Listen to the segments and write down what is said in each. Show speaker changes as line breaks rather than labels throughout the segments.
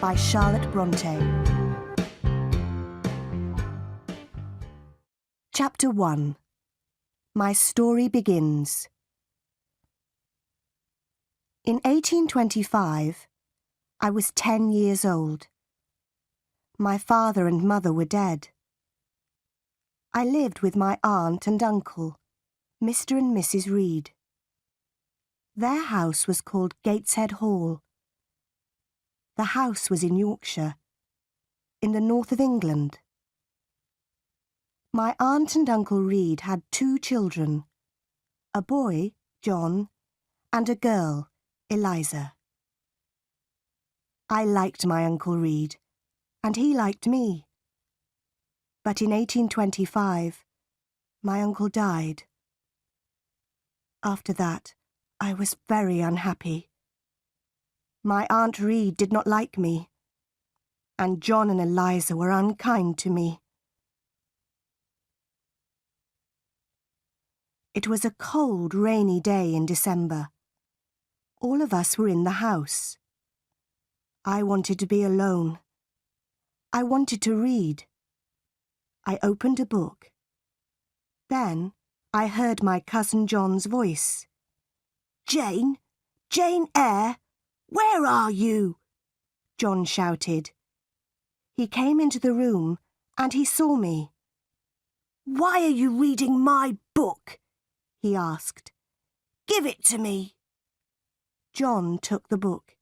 by Charlotte Bronte. Chapter 1. My Story Begins. In 1825, I was 10 years old. My father and mother were dead. I lived with my aunt and uncle, Mr. and Mrs. Reed. Their house was called Gateshead Hall. The house was in Yorkshire, in the north of England. My aunt and Uncle Reed had 2 children, a boy, John, and a girl, Eliza. I liked my Uncle Reed, and he liked me. But in 1825, my uncle died. After that, I was very unhappy. My Aunt Reed did not like me, and John and Eliza were unkind to me. It was a cold, rainy day in December. All of us were in the house. I wanted to be alone. I wanted to read. I opened a book. Then I heard my cousin John's voice. "Jane! Jane Eyre! Where are you?" John shouted. He came into the room and he saw me. "Why are you reading my book?" he asked. "Give it to me." John took the book.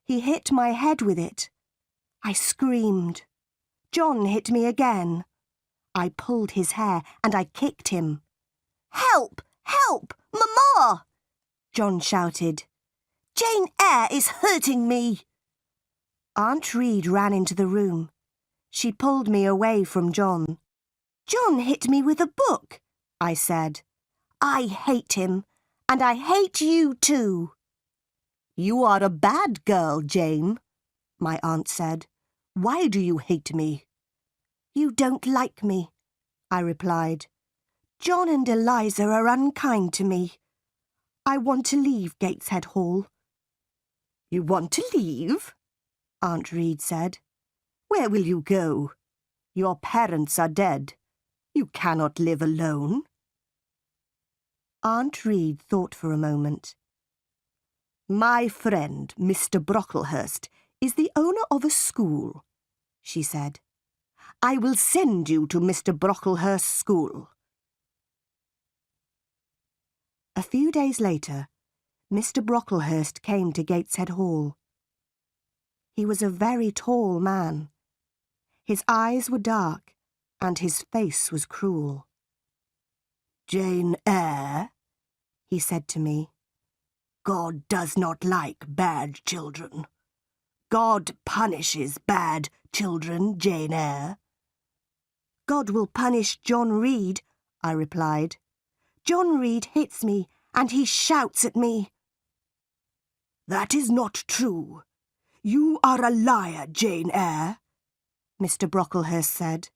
He hit my head with it. I screamed. John hit me again. I pulled his hair and I kicked him. "Help! Help! Mama!" John shouted. "Jane Eyre is hurting me." Aunt Reed ran into the room. She pulled me away from John. "John hit me with a book," I said. "I hate him, and I hate you too." "You are a bad girl, Jane," my aunt said. "Why do you hate me?" "You don't like me," I replied. "John and Eliza are unkind to me. I want to leave Gateshead Hall." "You want to leave?" Aunt Reed said. "Where will you go? Your parents are dead. You cannot live alone." Aunt Reed thought for a moment. "My friend, Mr. Brocklehurst, is the owner of a school," she said. "I will send you to Mr. Brocklehurst's school." A few days later, Mr. Brocklehurst came to Gateshead Hall. He was a very tall man. His eyes were dark, and his face was cruel. "Jane Eyre," he said to me, "God does not like bad children. God punishes bad children, Jane Eyre." "God will punish John Reed," I replied. "John Reed hits me, and he shouts at me." "That is not true. You are a liar, Jane Eyre," Mr. Brocklehurst said.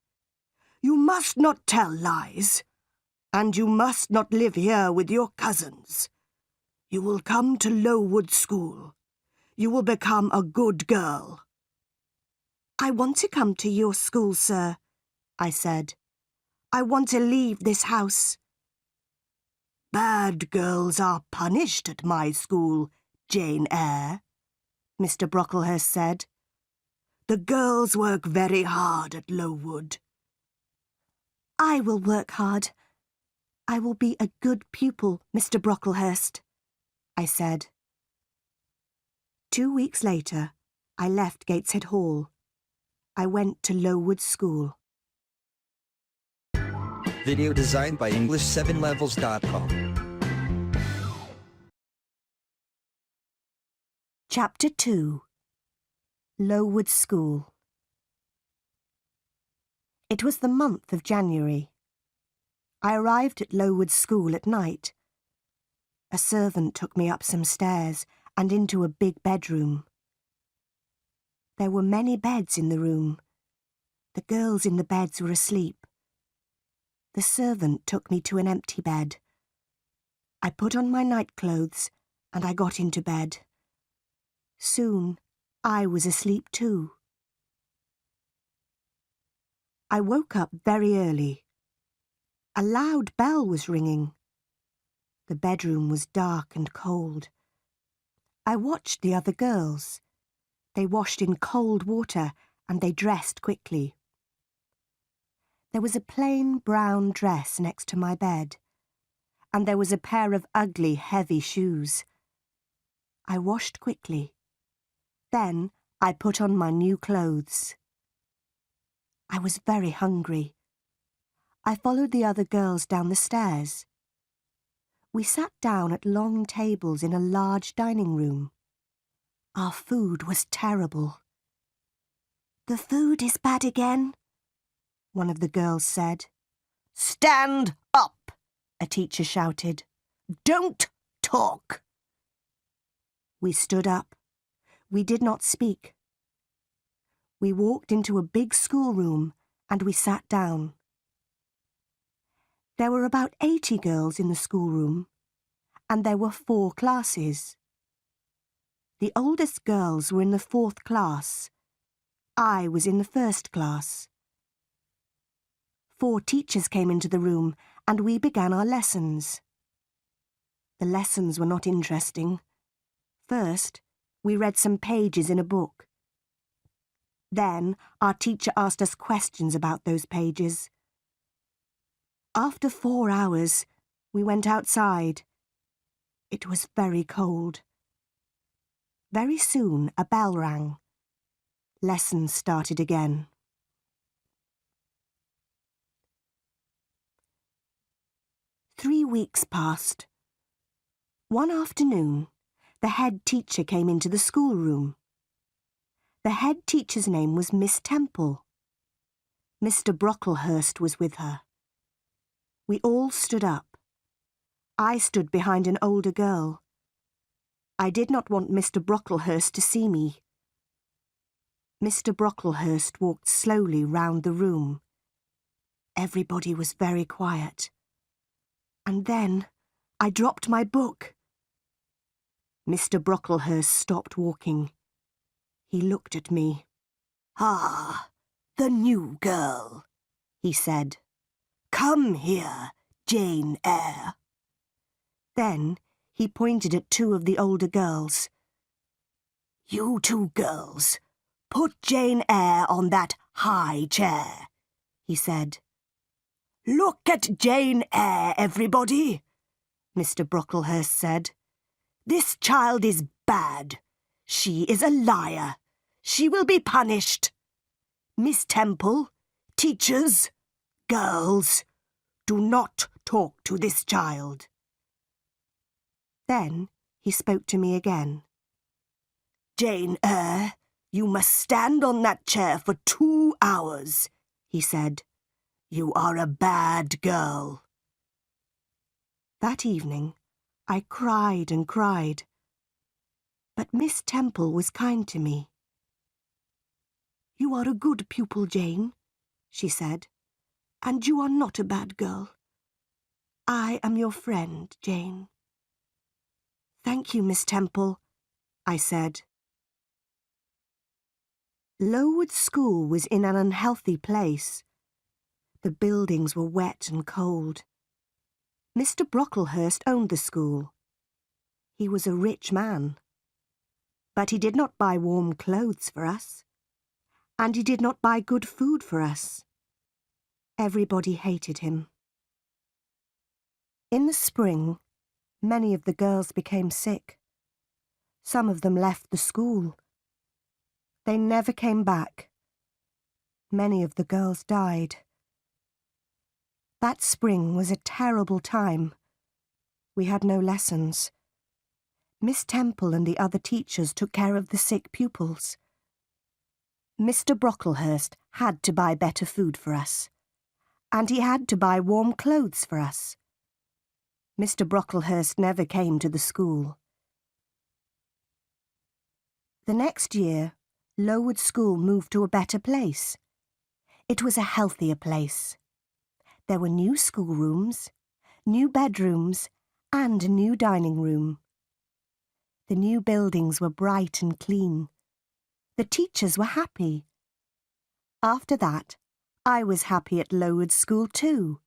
"You must not tell lies, and you must not live here with your cousins. You will come to Lowood School. You will become a good girl." "I want to come to your school, sir," I said. "I want to leave this house." "Bad girls are punished at my school, Jane Eyre," Mr. Brocklehurst said. "The girls work very hard at Lowood." "I will work hard. I will be a good pupil, Mr. Brocklehurst," I said. 2 weeks later, I left Gateshead Hall. I went to Lowood School.
Video designed by English7levels.com.
Chapter 2. Lowood School. It was the month of January. I arrived at Lowood School at night. A servant took me up some stairs and into a big bedroom. There were many beds in the room. The girls in the beds were asleep. The servant took me to an empty bed. I put on my nightclothes and I got into bed. Soon I was asleep too. I woke up very early. A loud bell was ringing. The bedroom was dark and cold. I watched the other girls. They washed in cold water and they dressed quickly. There was a plain brown dress next to my bed, and there was a pair of ugly, heavy shoes. I washed quickly. Then I put on my new clothes. I was very hungry. I followed the other girls down the stairs. We sat down at long tables in a large dining room. Our food was terrible. "The food is bad again," one of the girls said. "Stand up," a teacher shouted. "Don't talk." We stood up. We did not speak. We walked into a big schoolroom and we sat down. There were about 80 girls in the schoolroom, and there were 4 classes. The oldest girls were in the 4th class. I was in the 1st class. 4 teachers came into the room, and we began our lessons. The lessons were not interesting. First, we read some pages in a book. Then, our teacher asked us questions about those pages. After 4 hours, we went outside. It was very cold. Very soon, a bell rang. Lessons started again. Three weeks passed. One afternoon, the head teacher came into the schoolroom. The head teacher's name was Miss Temple. Mr. Brocklehurst was with her. We all stood up. I stood behind an older girl. I did not want Mr. Brocklehurst to see me. Mr. Brocklehurst walked slowly round the room. Everybody was very quiet. And then I dropped my book. Mr. Brocklehurst stopped walking. He looked at me. "Ah, the new girl," he said. "Come here, Jane Eyre." Then he pointed at 2 of the older girls. "You 2 girls, put Jane Eyre on that high chair," he said. "Look at Jane Eyre, everybody," Mr. Brocklehurst said. "This child is bad. She is a liar. She will be punished. Miss Temple, teachers, girls, do not talk to this child." Then he spoke to me again. "Jane Eyre, you must stand on that chair for 2 hours, he said. "You are a bad girl." That evening, I cried and cried. But Miss Temple was kind to me. "You are a good pupil, Jane," she said, "and you are not a bad girl. I am your friend, Jane." "Thank you, Miss Temple," I said. Lowood School was in an unhealthy place. The buildings were wet and cold. Mr. Brocklehurst owned the school. He was a rich man. But he did not buy warm clothes for us. And he did not buy good food for us. Everybody hated him. In the spring, many of the girls became sick. Some of them left the school. They never came back. Many of the girls died. That spring was a terrible time. We had no lessons. Miss Temple and the other teachers took care of the sick pupils. Mr. Brocklehurst had to buy better food for us, and he had to buy warm clothes for us. Mr. Brocklehurst never came to the school. The next year, Lowood School moved to a better place. It was a healthier place. There were new schoolrooms, new bedrooms, and a new dining room. The new buildings were bright and clean. The teachers were happy. After that, I was happy at Lowood School too.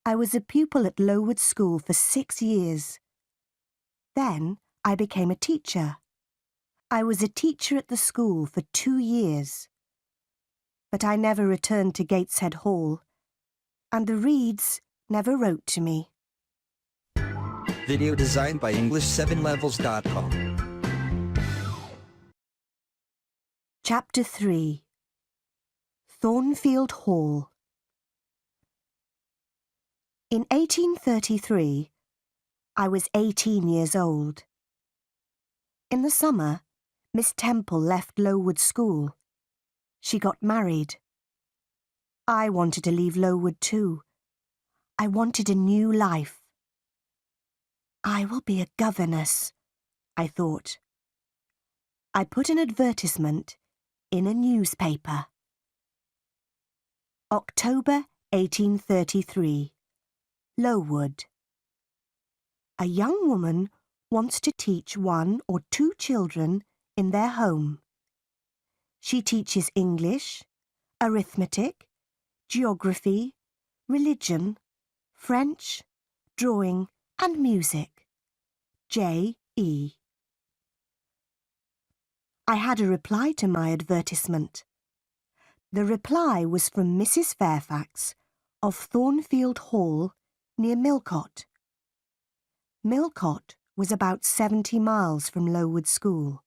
I was a pupil at Lowood School for 6 years. Then I became a teacher. I was a teacher at the school for 2 years. But I never returned to Gateshead Hall, and the Reeds never wrote to me.
Video designed by English7levels.com.
Chapter 3. Thornfield Hall. In 1833, I was 18 years old. In the summer, Miss Temple left Lowood School. She got married. I wanted to leave Lowood too. I wanted a new life. I will be a governess, I thought. I put an advertisement in a newspaper. October 1833. Lowood. A young woman wants to teach 1 or 2 children in their home. She teaches English, arithmetic, geography, religion, French, drawing and music. J.E. I had a reply to my advertisement. The reply was from Mrs. Fairfax of Thornfield Hall near Millcote. Millcote was about 70 miles from Lowood School.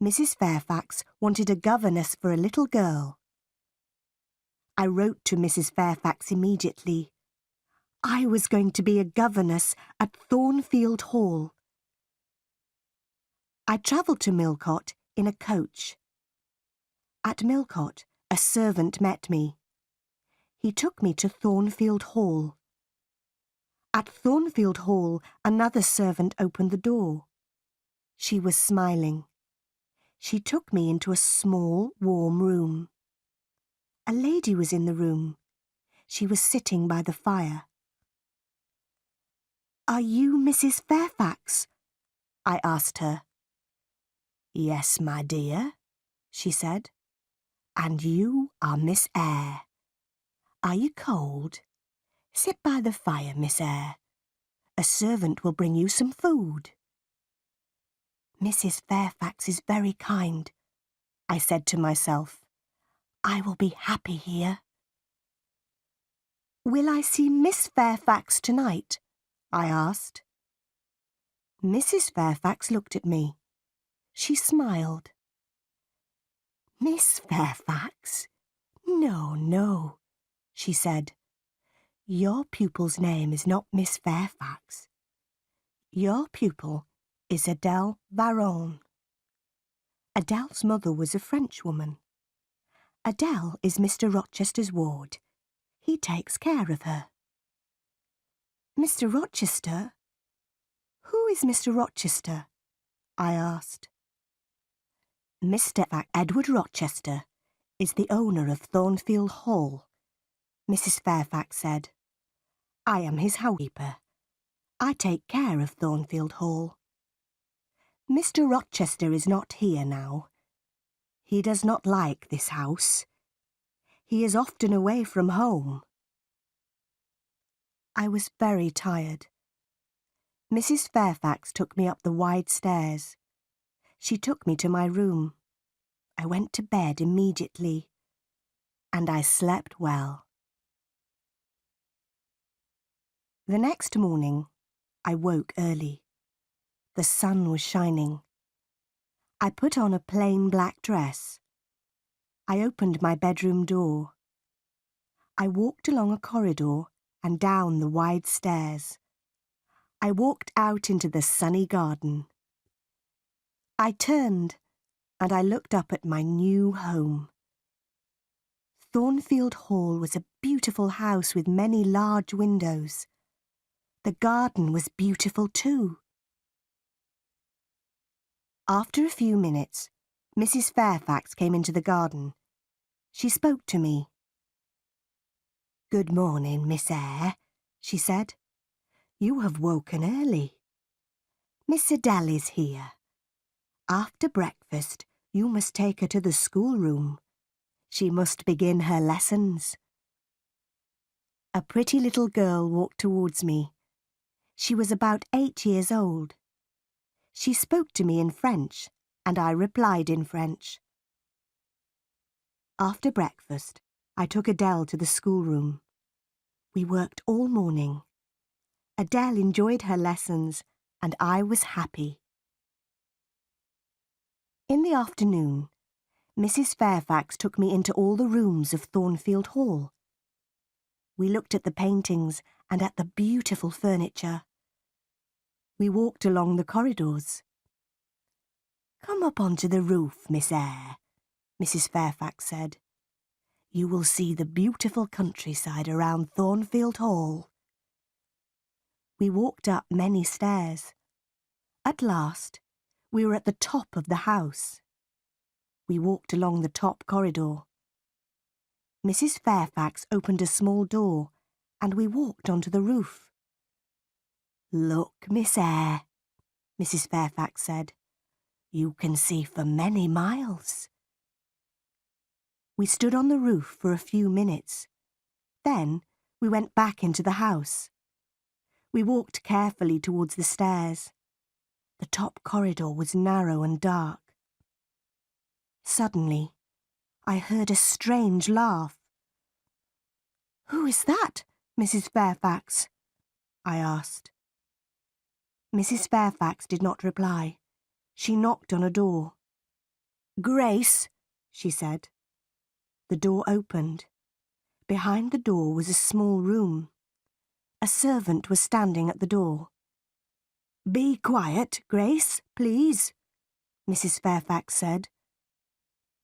Mrs. Fairfax wanted a governess for a little girl. I wrote to Mrs. Fairfax immediately. I was going to be a governess at Thornfield Hall. I travelled to Millcote in a coach. At Millcote, a servant met me. He took me to Thornfield Hall. At Thornfield Hall, another servant opened the door. She was smiling. She took me into a small, warm room. A lady was in the room. She was sitting by the fire. "Are you Mrs. Fairfax?" I asked her. "Yes, my dear," she said. "And you are Miss Eyre. Are you cold? Sit by the fire, Miss Eyre. A servant will bring you some food." "Mrs. Fairfax is very kind," I said to myself. "I will be happy here." "Will I see Miss Fairfax tonight?" I asked. Mrs. Fairfax looked at me. She smiled. "Miss Fairfax? No, no," she said. "Your pupil's name is not Miss Fairfax. Your pupil is Adele Varon." Adele's mother was a Frenchwoman. Adele is Mr. Rochester's ward. He takes care of her. "Mr. Rochester? Who is Mr. Rochester?" I asked. "Mr. Edward Rochester is the owner of Thornfield Hall," Mrs. Fairfax said. "I am his housekeeper. I take care of Thornfield Hall. Mr. Rochester is not here now. He does not like this house. He is often away from home." I was very tired. Mrs. Fairfax took me up the wide stairs. She took me to my room. I went to bed immediately, and I slept well. The next morning, I woke early. The sun was shining. I put on a plain black dress. I opened my bedroom door. I walked along a corridor and down the wide stairs. I walked out into the sunny garden. I turned and I looked up at my new home. Thornfield Hall was a beautiful house with many large windows. The garden was beautiful too. After a few minutes, Mrs. Fairfax came into the garden. She spoke to me. "Good morning, Miss Eyre," she said. "You have woken early. Miss Adele is here. After breakfast, you must take her to the schoolroom. She must begin her lessons. A pretty little girl walked towards me. She was about 8 years old. She spoke to me in French, and I replied in French. After breakfast, I took Adele to the schoolroom. We worked all morning. Adele enjoyed her lessons, and I was happy. In the afternoon, Mrs. Fairfax took me into all the rooms of Thornfield Hall. We looked at the paintings and at the beautiful furniture. We walked along the corridors. "Come up onto the roof, Miss Eyre," Mrs. Fairfax said. "You will see the beautiful countryside around Thornfield Hall." We walked up many stairs. At last, we were at the top of the house. We walked along the top corridor. Mrs. Fairfax opened a small door, and we walked onto the roof. "Look, Miss Eyre," Mrs. Fairfax said. "You can see for many miles." We stood on the roof for a few minutes. Then we went back into the house. We walked carefully towards the stairs. The top corridor was narrow and dark. Suddenly, I heard a strange laugh. "Who is that, Mrs. Fairfax?" I asked. Mrs. Fairfax did not reply. She knocked on a door. "Grace," she said. The door opened. Behind the door was a small room. A servant was standing at the door. "Be quiet, Grace, please," Mrs. Fairfax said.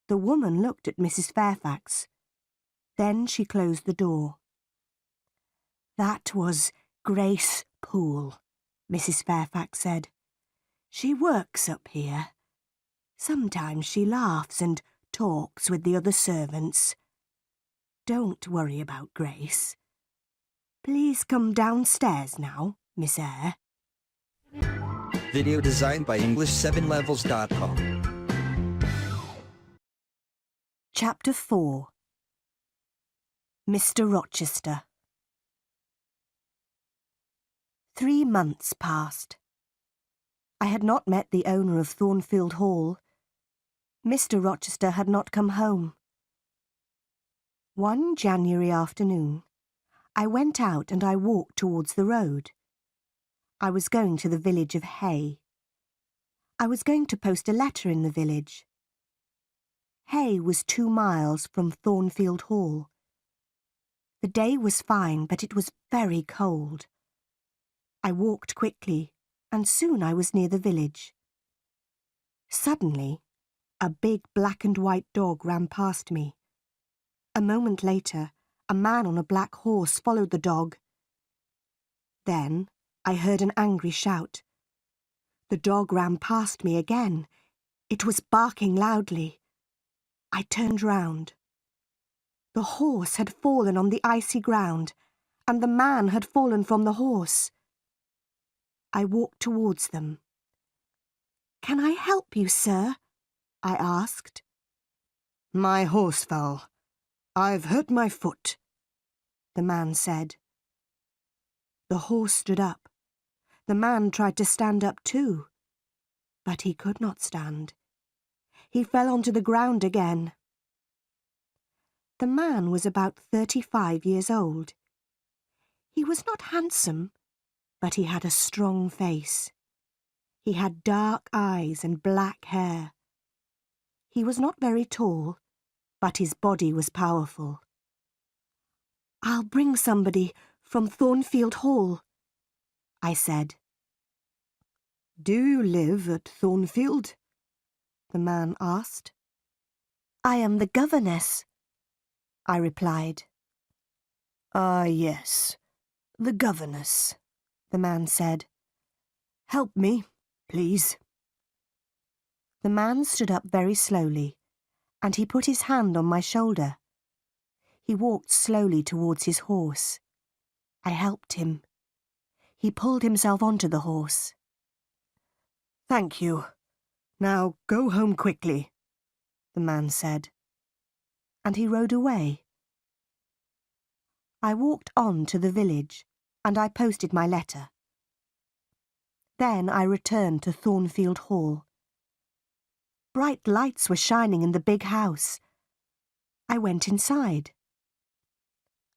The woman looked at Mrs. Fairfax. Then she closed the door. "That was Grace Poole," Mrs. Fairfax said. "She works up here. Sometimes she laughs and talks with the other servants. Don't worry about Grace. Please come downstairs now, Miss Eyre."
Video designed by English7levels.com.
Chapter 4. Mr. Rochester. 3 months passed. I had not met the owner of Thornfield Hall. Mr. Rochester had not come home. One January afternoon, I went out and I walked towards the road. I was going to the village of Hay. I was going to post a letter in the village. Hay was 2 miles from Thornfield Hall. The day was fine, but it was very cold. I walked quickly, and soon I was near the village. Suddenly, a big black and white dog ran past me. A moment later, a man on a black horse followed the dog. Then I heard an angry shout. The dog ran past me again. It was barking loudly. I turned round. The horse had fallen on the icy ground, and the man had fallen from the horse. I walked towards them. "Can I help you, sir?" I asked. "My horse fell. I've hurt my foot," the man said. The horse stood up. The man tried to stand up too, but he could not stand. He fell onto the ground again. The man was about 35 years old. He was not handsome, but he had a strong face. He had dark eyes and black hair. He was not very tall, but his body was powerful. "I'll bring somebody from Thornfield Hall," I said. "Do you live at Thornfield?" the man asked. "I am the governess," I replied. "Ah, yes, the governess," the man said. "Help me, please." The man stood up very slowly, and he put his hand on my shoulder. He walked slowly towards his horse. I helped him. He pulled himself onto the horse. "Thank you. Now go home quickly, the man said, and he rode away. I walked on to the village, and I posted my letter. Then I returned to Thornfield Hall. Bright lights were shining in the big house. I went inside.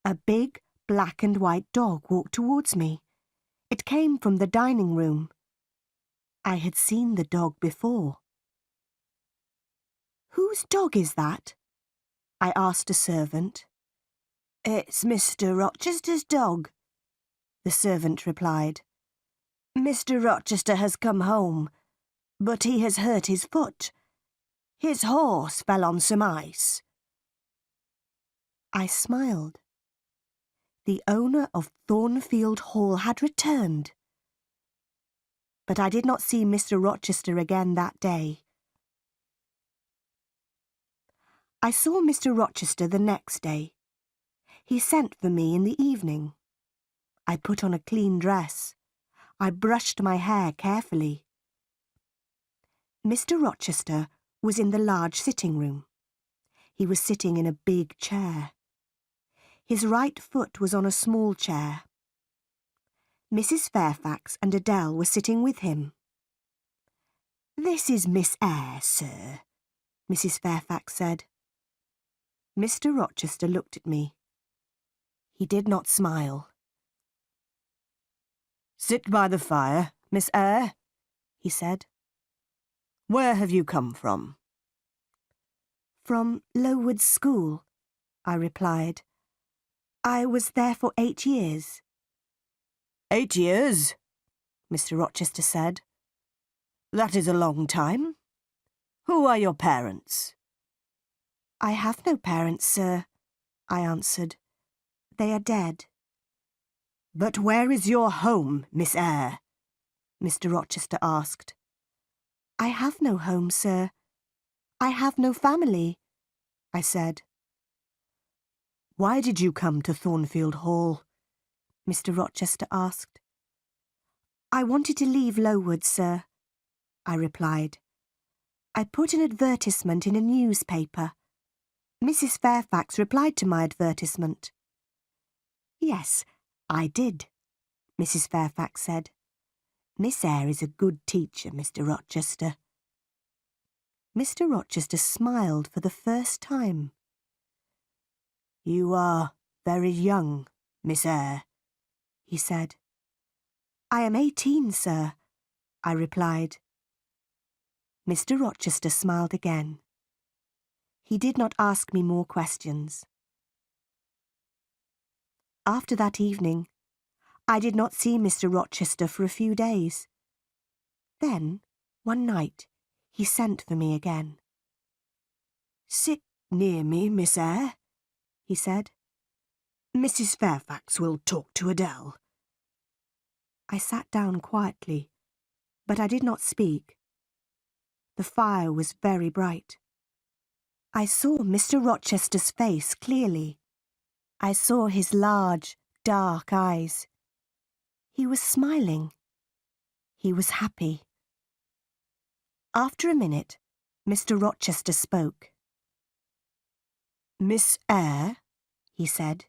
A big black and white dog walked towards me. It came from the dining room. I had seen the dog before. "Whose dog is that?" I asked a servant. "It's Mr. Rochester's dog," the servant replied. "Mr. Rochester has come home, but he has hurt his foot. His horse fell on some ice." I smiled. The owner of Thornfield Hall had returned. But I did not see Mr. Rochester again that day. I saw Mr. Rochester the next day. He sent for me in the evening. I put on a clean dress. I brushed my hair carefully. Mr. Rochester was in the large sitting room. He was sitting in a big chair. His right foot was on a small chair. Mrs. Fairfax and Adele were sitting with him. "This is Miss Eyre, sir," Mrs. Fairfax said. Mr. Rochester looked at me. He did not smile. "Sit by the fire, Miss Eyre," he said. "Where have you come from?" "From Lowood School," I replied. "I was there for 8 years." "8 years?" Mr. Rochester said. "That is a long time. Who are your parents?" "I have no parents, sir," I answered. "They are dead." "But where is your home, Miss Eyre?" Mr. Rochester asked. "I have no home, sir. I have no family," I said. "Why did you come to Thornfield Hall?" Mr. Rochester asked. "I wanted to leave Lowood, sir," I replied. "I put an advertisement in a newspaper. Mrs. Fairfax replied to my advertisement." "Yes, I did," Mrs. Fairfax said. "Miss Eyre is a good teacher, Mr. Rochester." Mr. Rochester smiled for the first time. "You are very young, Miss Eyre," he said. "I am 18, sir," I replied. Mr. Rochester smiled again. He did not ask me more questions. After that evening, I did not see Mr. Rochester for a few days. Then, one night, he sent for me again. "Sit near me, Miss Eyre," he said. "Mrs. Fairfax will talk to Adele." I sat down quietly, but I did not speak. The fire was very bright. I saw Mr. Rochester's face clearly. I saw his large, dark eyes. He was smiling. He was happy. After a minute, Mr. Rochester spoke. "Miss Eyre," he said,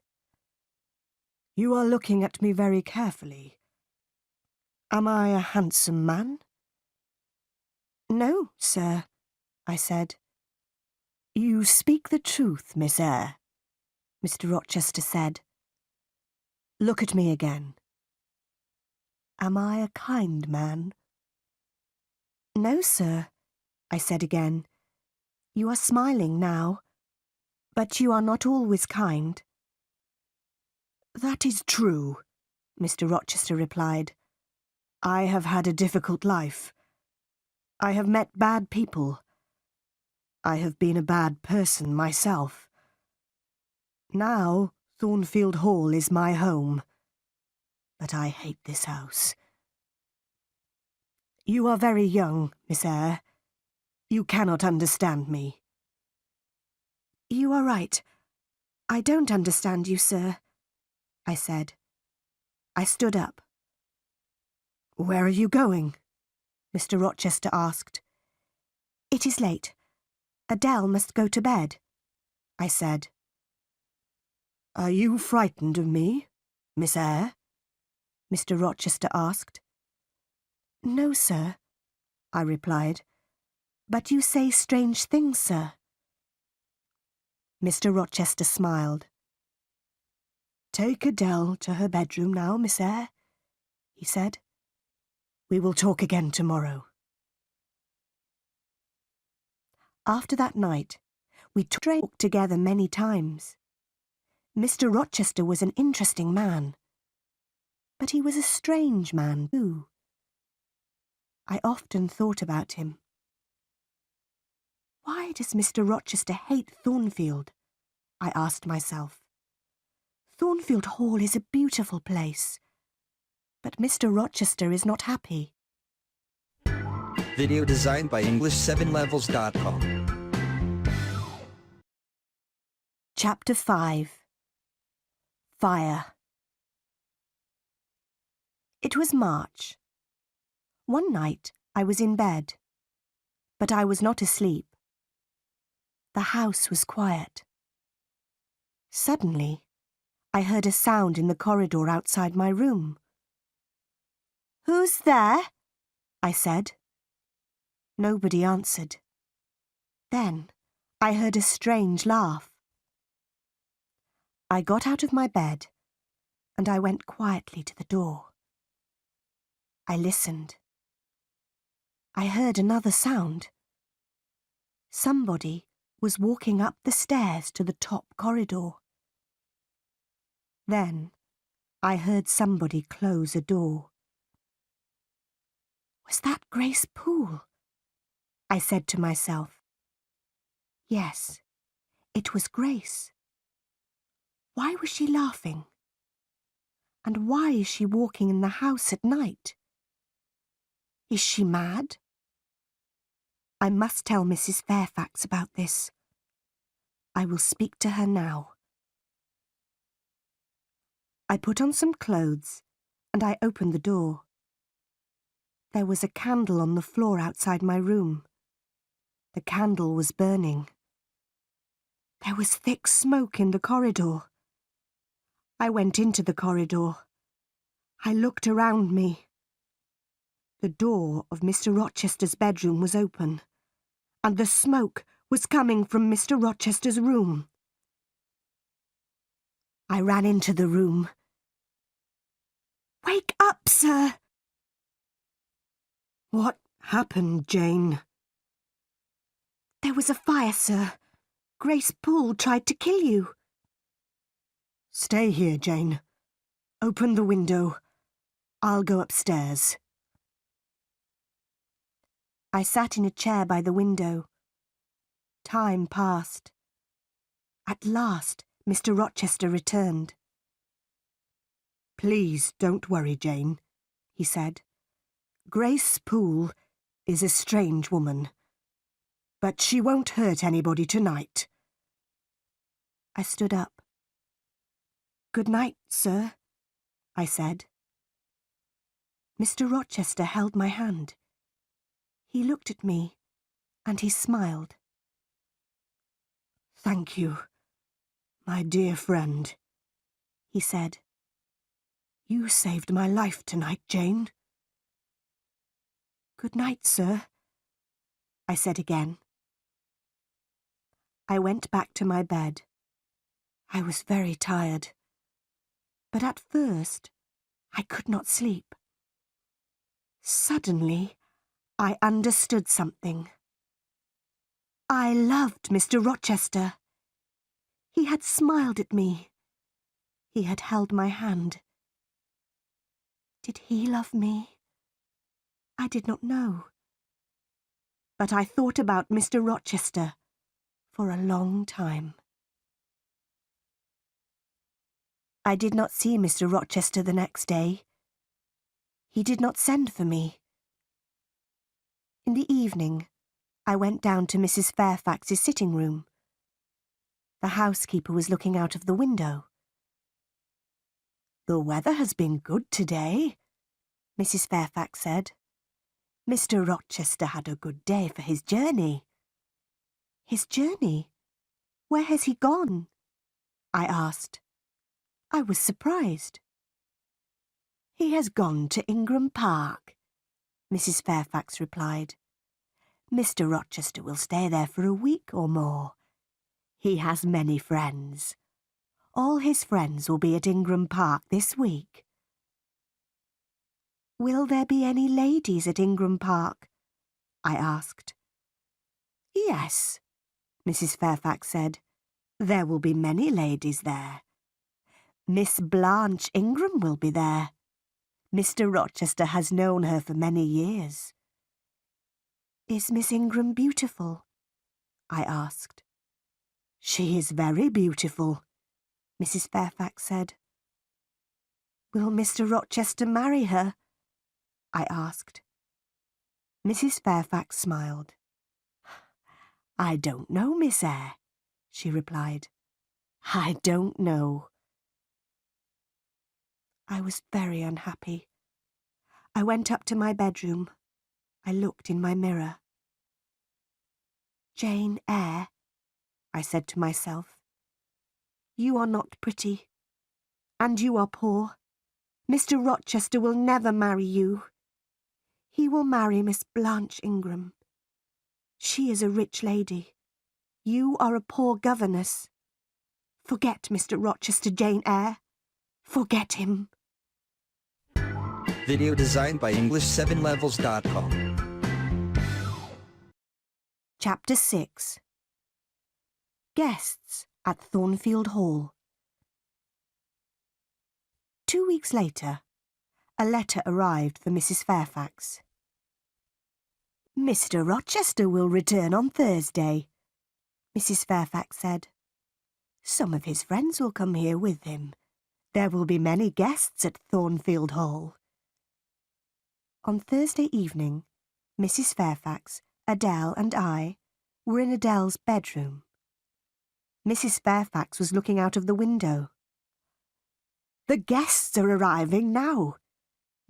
"you are looking at me very carefully. Am I a handsome man?" "No, sir," I said. "You speak the truth, Miss Eyre," Mr. Rochester said. "Look at me again. Am I a kind man?" "No, sir," I said again. "You are smiling now, but you are not always kind." "That is true," Mr. Rochester replied. "I have had a difficult life. I have met bad people. I have been a bad person myself. Now Thornfield Hall is my home, but I hate this house. You are very young, Miss Eyre. You cannot understand me." "You are right. I don't understand you, sir," I said. I stood up. "Where are you going?" Mr. Rochester asked. "It is late. Adele must go to bed," I said. "Are you frightened of me, Miss Eyre?" Mr. Rochester asked. "No, sir," I replied. "But you say strange things, sir." Mr. Rochester smiled. "Take Adele to her bedroom now, Miss Eyre," he said. "We will talk again tomorrow." After that night, we talked together many times. Mr. Rochester was an interesting man, but he was a strange man, too. I often thought about him. Why does Mr. Rochester hate Thornfield? I asked myself. Thornfield Hall is a beautiful place, but Mr. Rochester is not happy.
Video designed by English7levels.com.
Chapter 5. Fire. It was March. One night I was in bed, but I was not asleep. The house was quiet. Suddenly, I heard a sound in the corridor outside my room. "Who's there?" I said. Nobody answered. Then I heard a strange laugh. I got out of my bed and I went quietly to the door. I listened. I heard another sound. Somebody was walking up the stairs to the top corridor. Then I heard somebody close a door. Was that Grace Poole? I said to myself. Yes, it was Grace. Why was she laughing? And why is she walking in the house at night? Is she mad? I must tell Mrs. Fairfax about this. I will speak to her now. I put on some clothes and I opened the door. There was a candle on the floor outside my room. The candle was burning. There was thick smoke in the corridor. I went into the corridor. I looked around me. The door of Mr. Rochester's bedroom was open, and the smoke was coming from Mr. Rochester's room. I ran into the room. "Wake up, sir!" "What happened, Jane?" "There was a fire, sir. Grace Poole tried to kill you." "Stay here, Jane. Open the window. I'll go upstairs." I sat in a chair by the window. Time passed. At last, Mr. Rochester returned. "Please don't worry, Jane," he said. "Grace Poole is a strange woman, but she won't hurt anybody tonight." I stood up. "Good night, sir," I said. Mr. Rochester held my hand. He looked at me, and he smiled. "Thank you, my dear friend," he said. "You saved my life tonight, Jane." "Good night, sir," I said again. I went back to my bed. I was very tired, but at first I could not sleep. Suddenly, I understood something. I loved Mr. Rochester. He had smiled at me. He had held my hand. Did he love me? I did not know. But I thought about Mr. Rochester for a long time. I did not see Mr. Rochester the next day. He did not send for me. In the evening, I went down to Mrs. Fairfax's sitting room. The housekeeper was looking out of the window. "The weather has been good today," Mrs. Fairfax said. Mr. Rochester had a good day for his journey. His journey? Where has he gone? I asked. I was surprised. He has gone to Ingram Park, Mrs. Fairfax replied. Mr. Rochester will stay there for a week or more. He has many friends. All his friends will be at Ingram Park this week. Will there be any ladies at Ingram Park? I asked. Yes, Mrs. Fairfax said. There will be many ladies there. Miss Blanche Ingram will be there. Mr. Rochester has known her for many years. Is Miss Ingram beautiful? I asked. She is very beautiful, Mrs. Fairfax said. Will Mr. Rochester marry her? I asked. Mrs. Fairfax smiled. I don't know, Miss Eyre, she replied. I don't know. I was very unhappy. I went up to my bedroom. I looked in my mirror. Jane Eyre, I said to myself, you are not pretty, and you are poor. Mr. Rochester will never marry you. He will marry Miss Blanche Ingram. She is a rich lady. You are a poor governess. Forget Mr. Rochester, Jane Eyre. Forget him.
Video designed by English7levels.com.
Chapter 6. Guests at Thornfield Hall. 2 weeks later, a letter arrived for Mrs. Fairfax. Mr. Rochester will return on Thursday, Mrs. Fairfax said. Some of his friends will come here with him. There will be many guests at Thornfield Hall. On Thursday evening, Mrs. Fairfax, Adele and I were in Adele's bedroom. Mrs. Fairfax was looking out of the window. The guests are arriving now,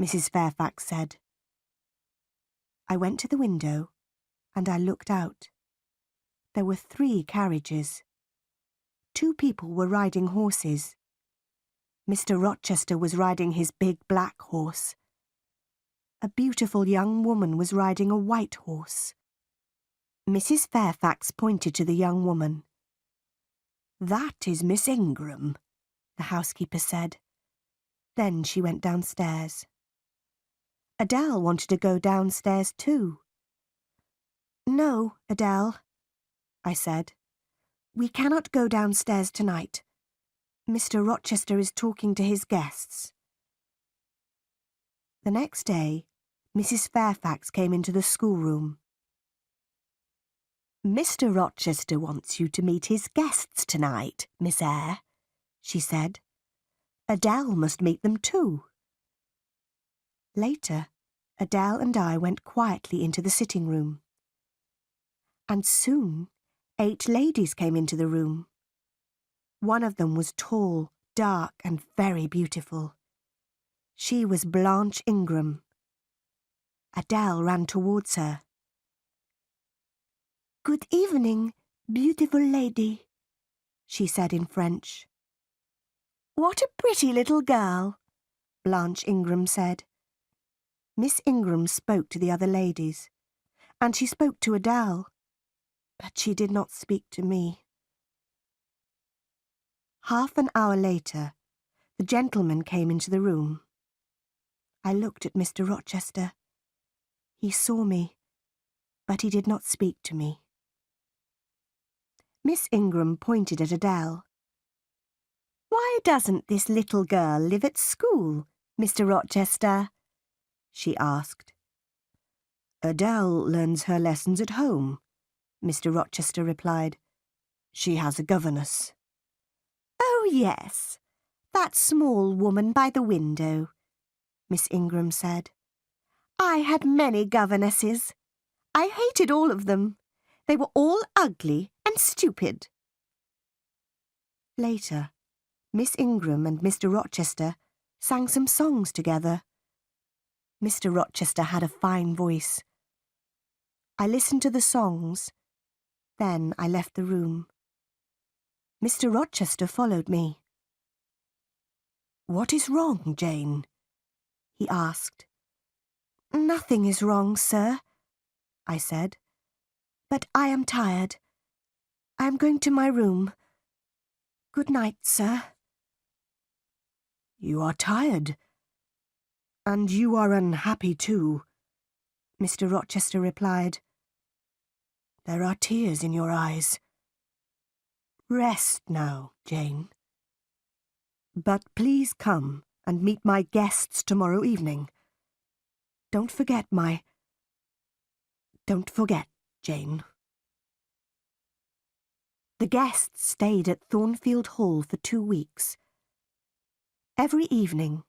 Mrs. Fairfax said. I went to the window and I looked out. There were 3 carriages. 2 people were riding horses. Mr. Rochester was riding his big black horse. A beautiful young woman was riding a white horse. Mrs. Fairfax pointed to the young woman. That is Miss Ingram, the housekeeper said. Then she went downstairs. Adele wanted to go downstairs too. No, Adele, I said. We cannot go downstairs tonight. Mr. Rochester is talking to his guests. The next day, Mrs. Fairfax came into the schoolroom. Mr. Rochester wants you to meet his guests tonight, Miss Eyre, she said. Adele must meet them too. Later, Adele and I went quietly into the sitting room. And soon, 8 ladies came into the room. One of them was tall, dark, and very beautiful. She was Blanche Ingram. Adele ran towards her. Good evening, beautiful lady, she said in French. What a pretty little girl, Blanche Ingram said. Miss Ingram spoke to the other ladies, and she spoke to Adele, but she did not speak to me. Half an hour later, the gentleman came into the room. I looked at Mr. Rochester. He saw me, but he did not speak to me. Miss Ingram pointed at Adele. Why doesn't this little girl live at school, Mr. Rochester? She asked. Adele learns her lessons at home, Mr. Rochester replied. She has a governess. Oh, yes, that small woman by the window, Miss Ingram said. I had many governesses. I hated all of them. They were all ugly and stupid. Later, Miss Ingram and Mr. Rochester sang some songs together. Mr. Rochester had a fine voice, I listened to the songs. Then I left the room. Mr. Rochester followed me. "What is wrong, Jane?" he asked. "Nothing is wrong, sir," I said. "But I am tired. I am going to my room. Good night, sir."
"You are tired. And you are unhappy too," Mr. Rochester replied. "There are tears in your eyes. Rest now, Jane. But please come and meet my guests tomorrow evening. Don't forget, Jane."
The guests stayed at Thornfield Hall for 2 weeks. Every evening,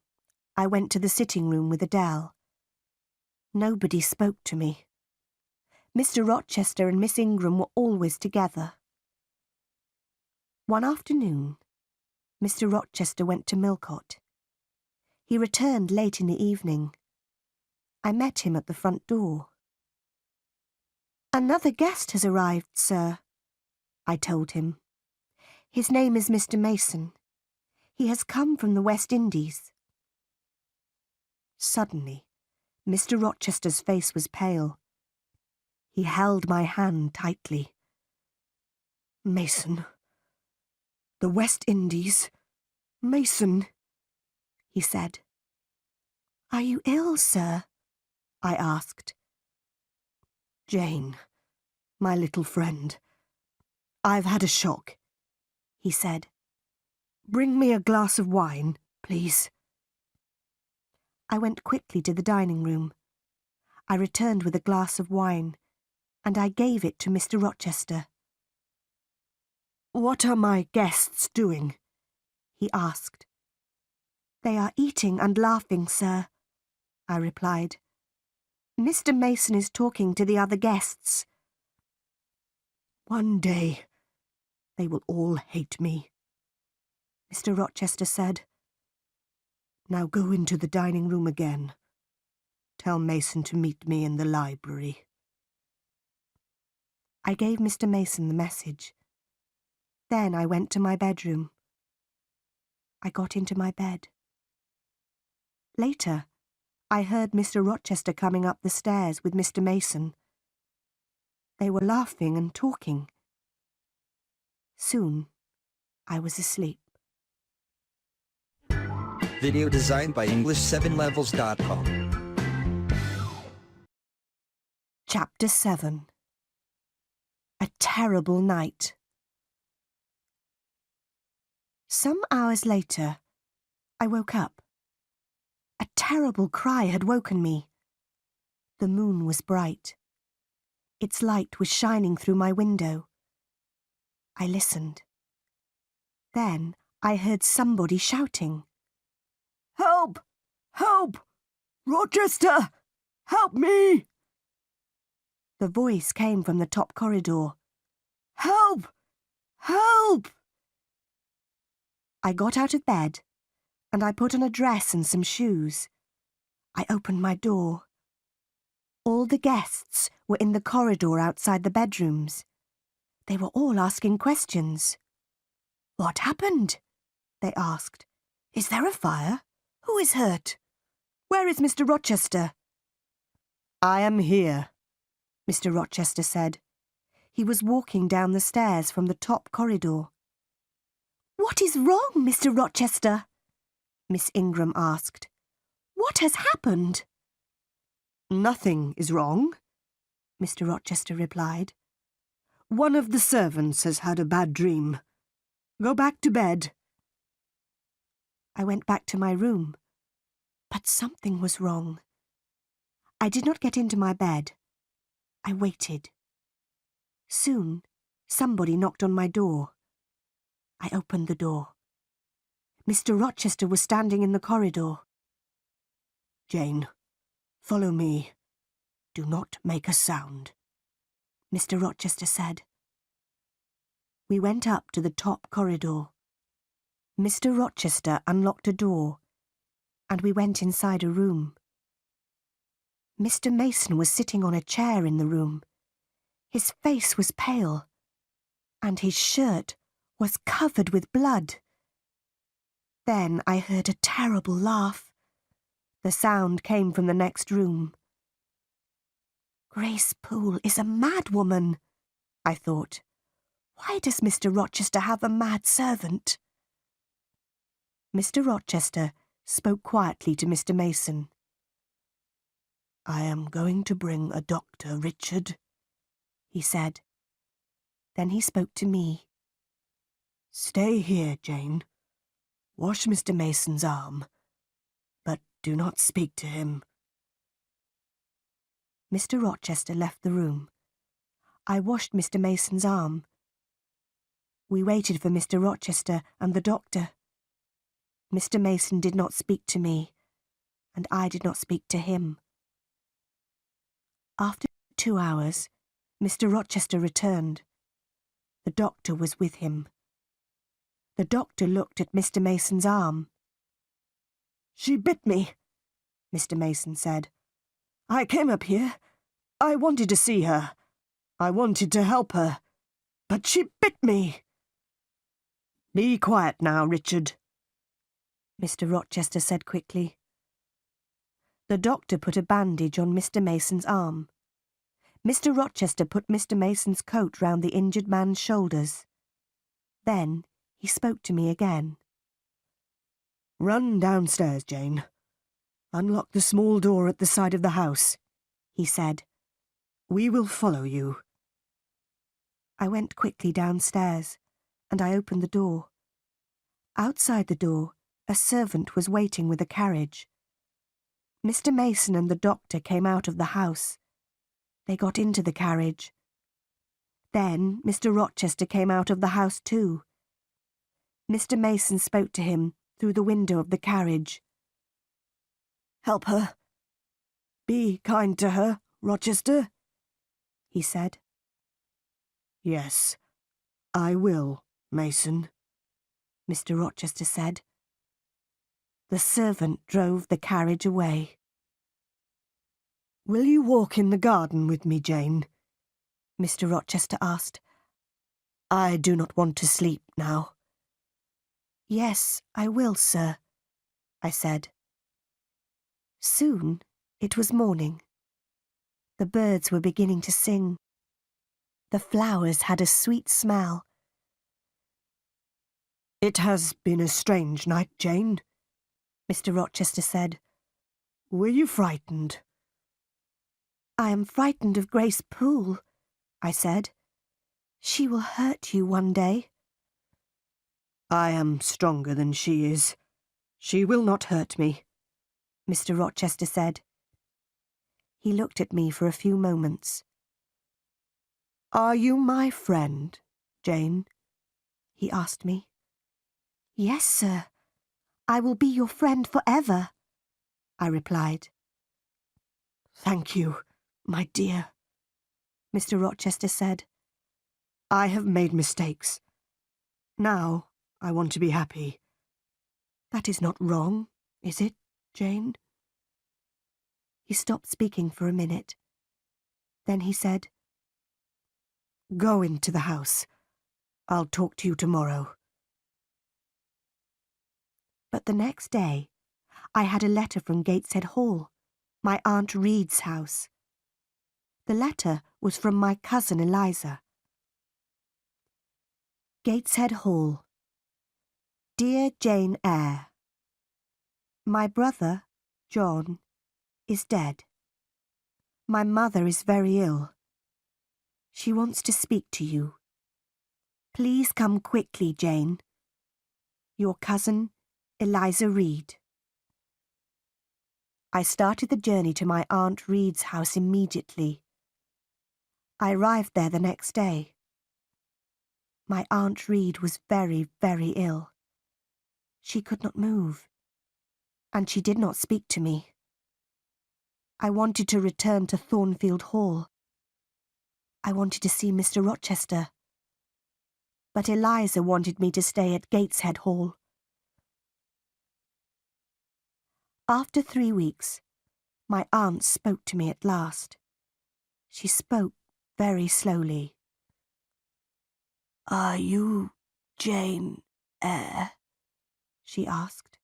I went to the sitting room with Adele. Nobody spoke to me. Mr. Rochester and Miss Ingram were always together. One afternoon, Mr. Rochester went to Millcote. He returned late in the evening. I met him at the front door. "Another guest has arrived, sir," I told him. "His name is Mr. Mason. He has come from the West Indies." Suddenly, Mr. Rochester's face was pale. He held my hand tightly.
"Mason. The West Indies. Mason," he said.
"Are you ill, sir?" I asked.
"Jane, my little friend, I've had a shock," he said. "Bring me a glass of wine, please."
I went quickly to the dining room. I returned with a glass of wine, and I gave it to Mr. Rochester.
"What are my guests doing?"
he asked. "They are eating and laughing, sir," I replied. "Mr. Mason is talking to the other guests."
"One day they will all hate me," Mr. Rochester said. "Now go into the dining room again. Tell Mason to meet me in the library."
I gave Mr. Mason the message. Then I went to my bedroom. I got into my bed. Later, I heard Mr. Rochester coming up the stairs with Mr. Mason. They were laughing and talking. Soon, I was asleep.
Video designed by English7levels.com.
Chapter 7. A terrible night. Some hours later, I woke up. A terrible cry had woken me. The moon was bright. Its light was shining through my window. I listened. Then I heard somebody shouting.
"Help! Help! Rochester! Help me!"
The voice came from the top corridor.
"Help! Help!"
I got out of bed, and I put on a dress and some shoes. I opened my door. All the guests were in the corridor outside the bedrooms. They were all asking questions. "What happened?" they asked. "Is there a fire? Who is hurt? Where is Mr. Rochester?"
"I am here,"
Mr. Rochester said. He was walking down the stairs from the top corridor. "What is wrong, Mr. Rochester?" Miss Ingram asked. "What has happened?"
"Nothing is wrong," Mr. Rochester replied. "One of the servants has had a bad dream. Go back to bed."
I went back to my room, but something was wrong. I did not get into my bed. I waited. Soon, somebody knocked on my door. I opened the door. Mr. Rochester was standing in the corridor.
"Jane, follow me. Do not make a sound,"
Mr. Rochester said. We went up to the top corridor. Mr. Rochester unlocked a door, and we went inside a room. Mr. Mason was sitting on a chair in the room. His face was pale, and his shirt was covered with blood. Then I heard a terrible laugh. The sound came from the next room. Grace Poole is a mad woman, I thought. Why does Mr. Rochester have a mad servant? Mr. Rochester spoke quietly to Mr. Mason.
I am going to bring a doctor, Richard,
he said. Then he spoke to me.
Stay here, Jane. Wash Mr. Mason's arm, but do not speak to him.
Mr. Rochester left the room. I washed Mr. Mason's arm. We waited for Mr. Rochester and the doctor. Mr. Mason did not speak to me, and I did not speak to him. After 2 hours, Mr. Rochester returned. The doctor was with him. The doctor looked at Mr. Mason's arm.
She bit me, Mr. Mason said. I came up here. I wanted to see her. I wanted to help her. But she bit me. Be quiet now, Richard,
Mr. Rochester said quickly. The doctor put a bandage on Mr. Mason's arm. Mr. Rochester put Mr. Mason's coat round the injured man's shoulders. Then he spoke to me again.
Run downstairs, Jane. Unlock the small door at the side of the house, he said. We will follow you.
I went quickly downstairs, and I opened the door. Outside the door, a servant was waiting with a carriage. Mr. Mason and the doctor came out of the house. They got into the carriage. Then Mr. Rochester came out of the house too. Mr. Mason spoke to him through the window of the carriage.
Help her. Be kind to her, Rochester, he said. Yes, I will, Mason, Mr. Rochester said.
The servant drove the carriage away.
Will you walk in the garden with me, Jane?
Mr. Rochester asked.
I do not want to sleep now.
Yes, I will, sir, I said. Soon it was morning. The birds were beginning to sing. The flowers had a sweet smell.
It has been a strange night, Jane,
Mr. Rochester said.
Were you frightened?
I am frightened of Grace Poole, I said. She will hurt you one day.
I am stronger than she is. She will not hurt me,
Mr. Rochester said. He looked at me for a few moments.
Are you my friend, Jane?
He asked me. Yes, sir. I will be your friend forever, I replied.
Thank you, my dear,
Mr. Rochester said.
I have made mistakes. Now I want to be happy.
That is not wrong, is it, Jane? He stopped speaking for a minute. Then he said,
Go into the house. I'll talk to you tomorrow.
But the next day, I had a letter from Gateshead Hall, my Aunt Reed's house. The letter was from my cousin Eliza. Gateshead Hall. Dear Jane Eyre, my brother, John, is dead. My mother is very ill. She wants to speak to you. Please come quickly, Jane. Your cousin, Eliza Reed. I started the journey to my Aunt Reed's house immediately. I arrived there the next day. My Aunt Reed was very, very ill. She could not move, and she did not speak to me. I wanted to return to Thornfield Hall. I wanted to see Mr. Rochester. But Eliza wanted me to stay at Gateshead Hall. After 3 weeks, my aunt spoke to me at last. She spoke
very slowly.
"Are you Jane Eyre?" she asked.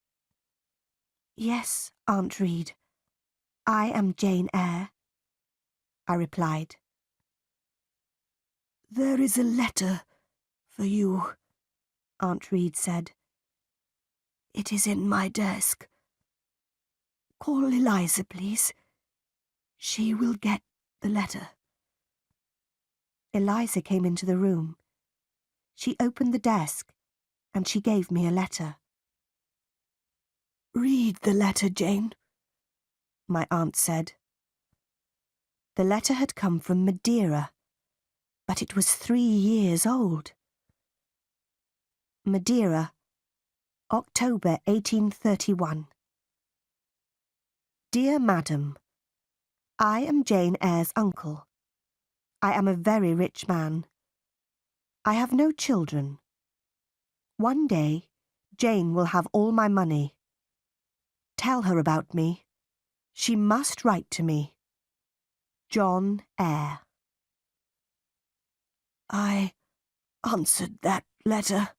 "Yes, Aunt Reed, I am Jane Eyre," I replied.
"There is a letter for you," Aunt Reed said. "It is in my desk. Call Eliza, please. She will get the letter."
Eliza came into the room. She opened the desk and she gave me a letter.
"Read the letter, Jane,"
my aunt said. The letter had come from Madeira, but it was 3 years old. Madeira, October 1831. Dear Madam, I am Jane Eyre's uncle. I am a very rich man. I have no children. One day, Jane will have all my money. Tell her about me. She must write to me. John Eyre.
"I answered that letter,"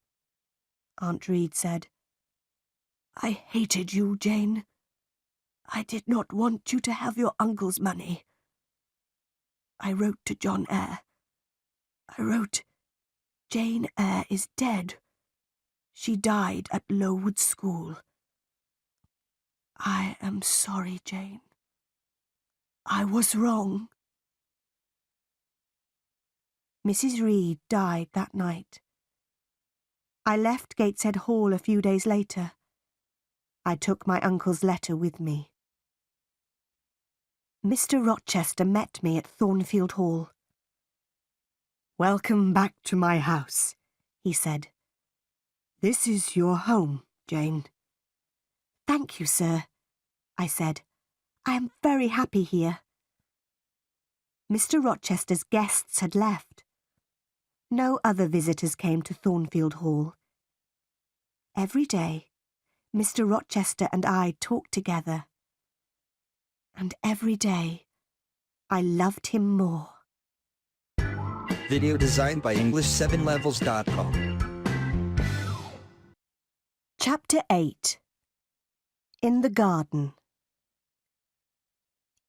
Aunt Reed said. "I hated you, Jane. I did not want you to have your uncle's money. I wrote to John Eyre. I wrote, 'Jane Eyre is dead. She died at Lowood School.' I am sorry, Jane. I was wrong."
Mrs. Reed died that night. I left Gateshead Hall a few days later. I took my uncle's letter with me. Mr. Rochester met me at Thornfield Hall. "Welcome back to my house," he said. "This is your home, Jane." "Thank you, sir," I said. "I am very happy here." Mr. Rochester's guests had left. No other visitors came to Thornfield Hall. Every day, Mr. Rochester and I talked together. And every day, I loved him more.
Video designed by English7levels.com.
Chapter 8. In the Garden.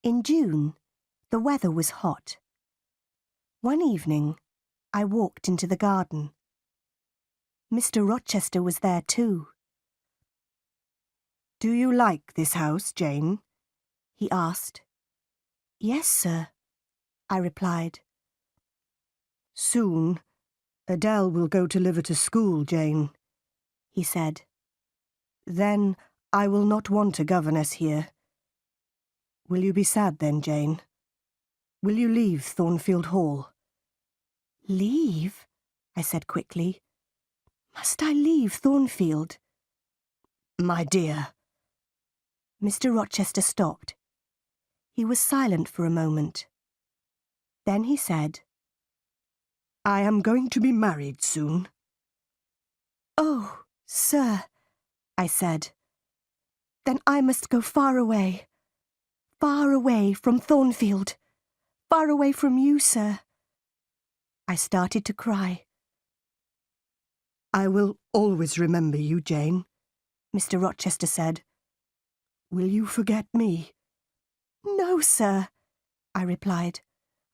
In June, the weather was hot. One evening, I walked into the garden. Mr. Rochester was there too. "Do you like this house, Jane?" he asked. "Yes, sir," I replied. "Soon, Adele will go to live at a school, Jane," he said. "Then I will not want a governess here. Will you be sad then, Jane? Will you leave Thornfield Hall?" "Leave?" I said quickly. "Must I leave Thornfield?" "My dear." Mr. Rochester stopped. He was silent for a moment. Then he said, "I am going to be married soon." "Oh, sir," I said. "Then I must go far away from Thornfield, far away from you, sir." I started to cry. "I will always remember you, Jane," Mr. Rochester said. "Will you forget me?" "No, sir," I replied.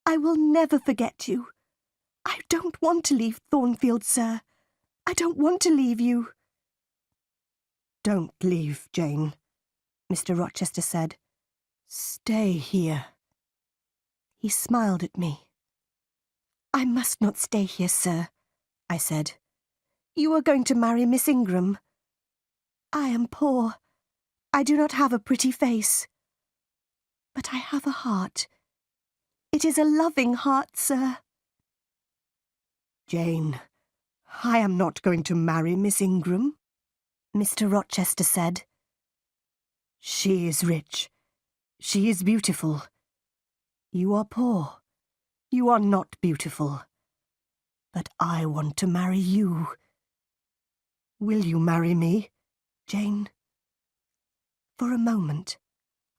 "I will never forget you. I don't want to leave Thornfield, sir. I don't want to leave you." "Don't leave, Jane," Mr. Rochester said. "Stay here." He smiled at me. "I must not stay here, sir," I said. "You are going to marry Miss Ingram. I am poor. I do not have a pretty face. But I have a heart. It is a loving heart, sir." "Jane, I am not going to marry Miss Ingram," Mr. Rochester said. "She is rich. She is beautiful. You are poor. You are not beautiful. But I want to marry you. Will you marry me, Jane?" For a moment,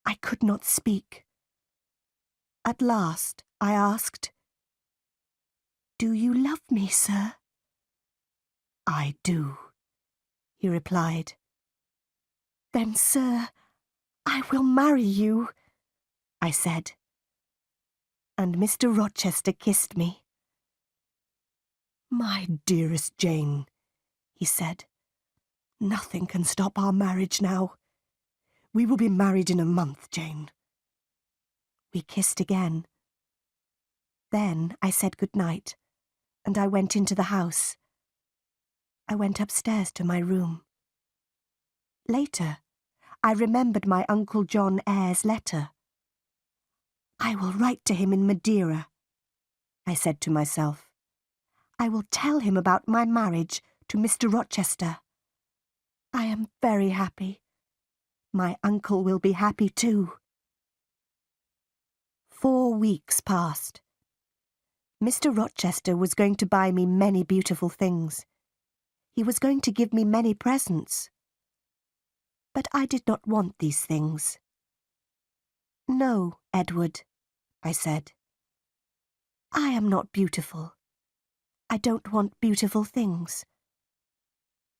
I could not speak. At last, I asked,
Do you love me, sir?
I do, he replied.
Then, sir, I will marry you, I said. And Mr. Rochester kissed me.
My dearest Jane, he said, nothing can stop our marriage now. We will be married in a month, Jane.
We kissed again. Then I said good night, and I went into the house. I went upstairs to my room. Later, I remembered my Uncle John Eyre's letter. I will write to him in Madeira, I said to myself. I will tell him about my marriage to Mr. Rochester. I am very happy. My uncle will be happy too. 4 weeks passed. Mr. Rochester was going to buy me many beautiful things. He was going to give me many presents. But I did not want these things. No, Edward, I said. I am not beautiful. I don't want beautiful things.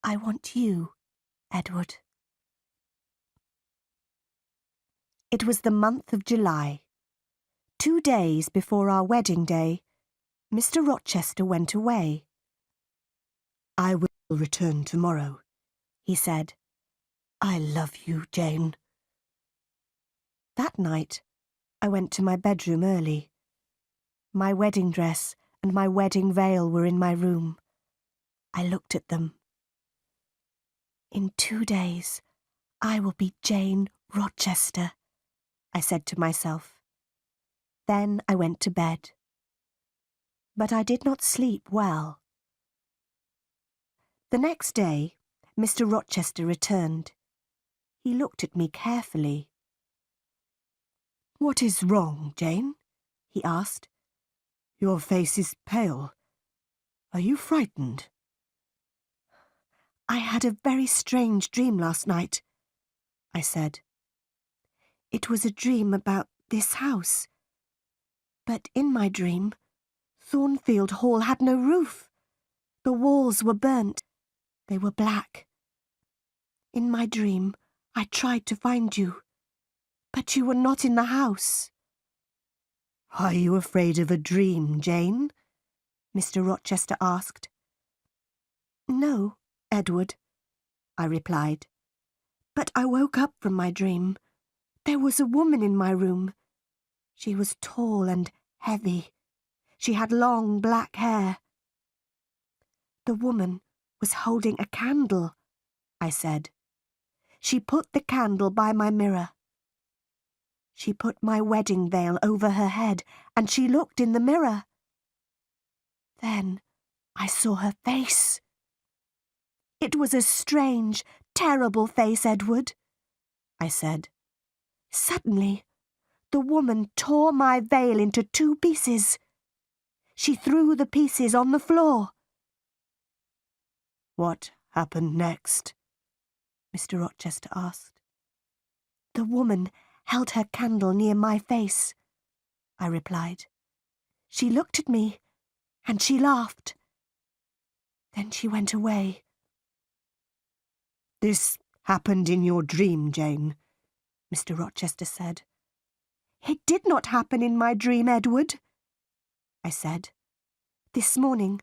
I want you, Edward. It was the month of July. 2 days before our wedding day, Mr. Rochester went away.
I will return tomorrow,
he said.
I love you, Jane.
That night, I went to my bedroom early. My wedding dress and my wedding veil were in my room. I looked at them. In 2 days, I will be Jane Rochester, I said to myself. Then I went to bed. But I did not sleep well. The next day, Mr. Rochester returned. He looked at me carefully.
What is wrong, Jane?
He asked.
Your face is pale. Are you frightened?
I had a very strange dream last night, I said. It was a dream about this house. But in my dream, Thornfield Hall had no roof. The walls were burnt. They were black. In my dream, I tried to find you, but you were not in the house.
Are you afraid of a dream, Jane?
Mr. Rochester asked. No, Edward, I replied. But I woke up from my dream. There was a woman in my room. She was tall and heavy. She had long black hair. The woman was holding a candle, I said. She put the candle by my mirror. She put my wedding veil over her head, and she looked in the mirror. Then I saw her face. It was a strange, terrible face, Edward, I said. Suddenly, the woman tore my veil into 2 pieces. She threw the pieces on the floor.
What happened next?
Mr. Rochester asked. The woman held her candle near my face, I replied. She looked at me, and she laughed. Then she went away.
This happened in your dream, Jane,
Mr. Rochester said. It did not happen in my dream, Edward, I said. This morning,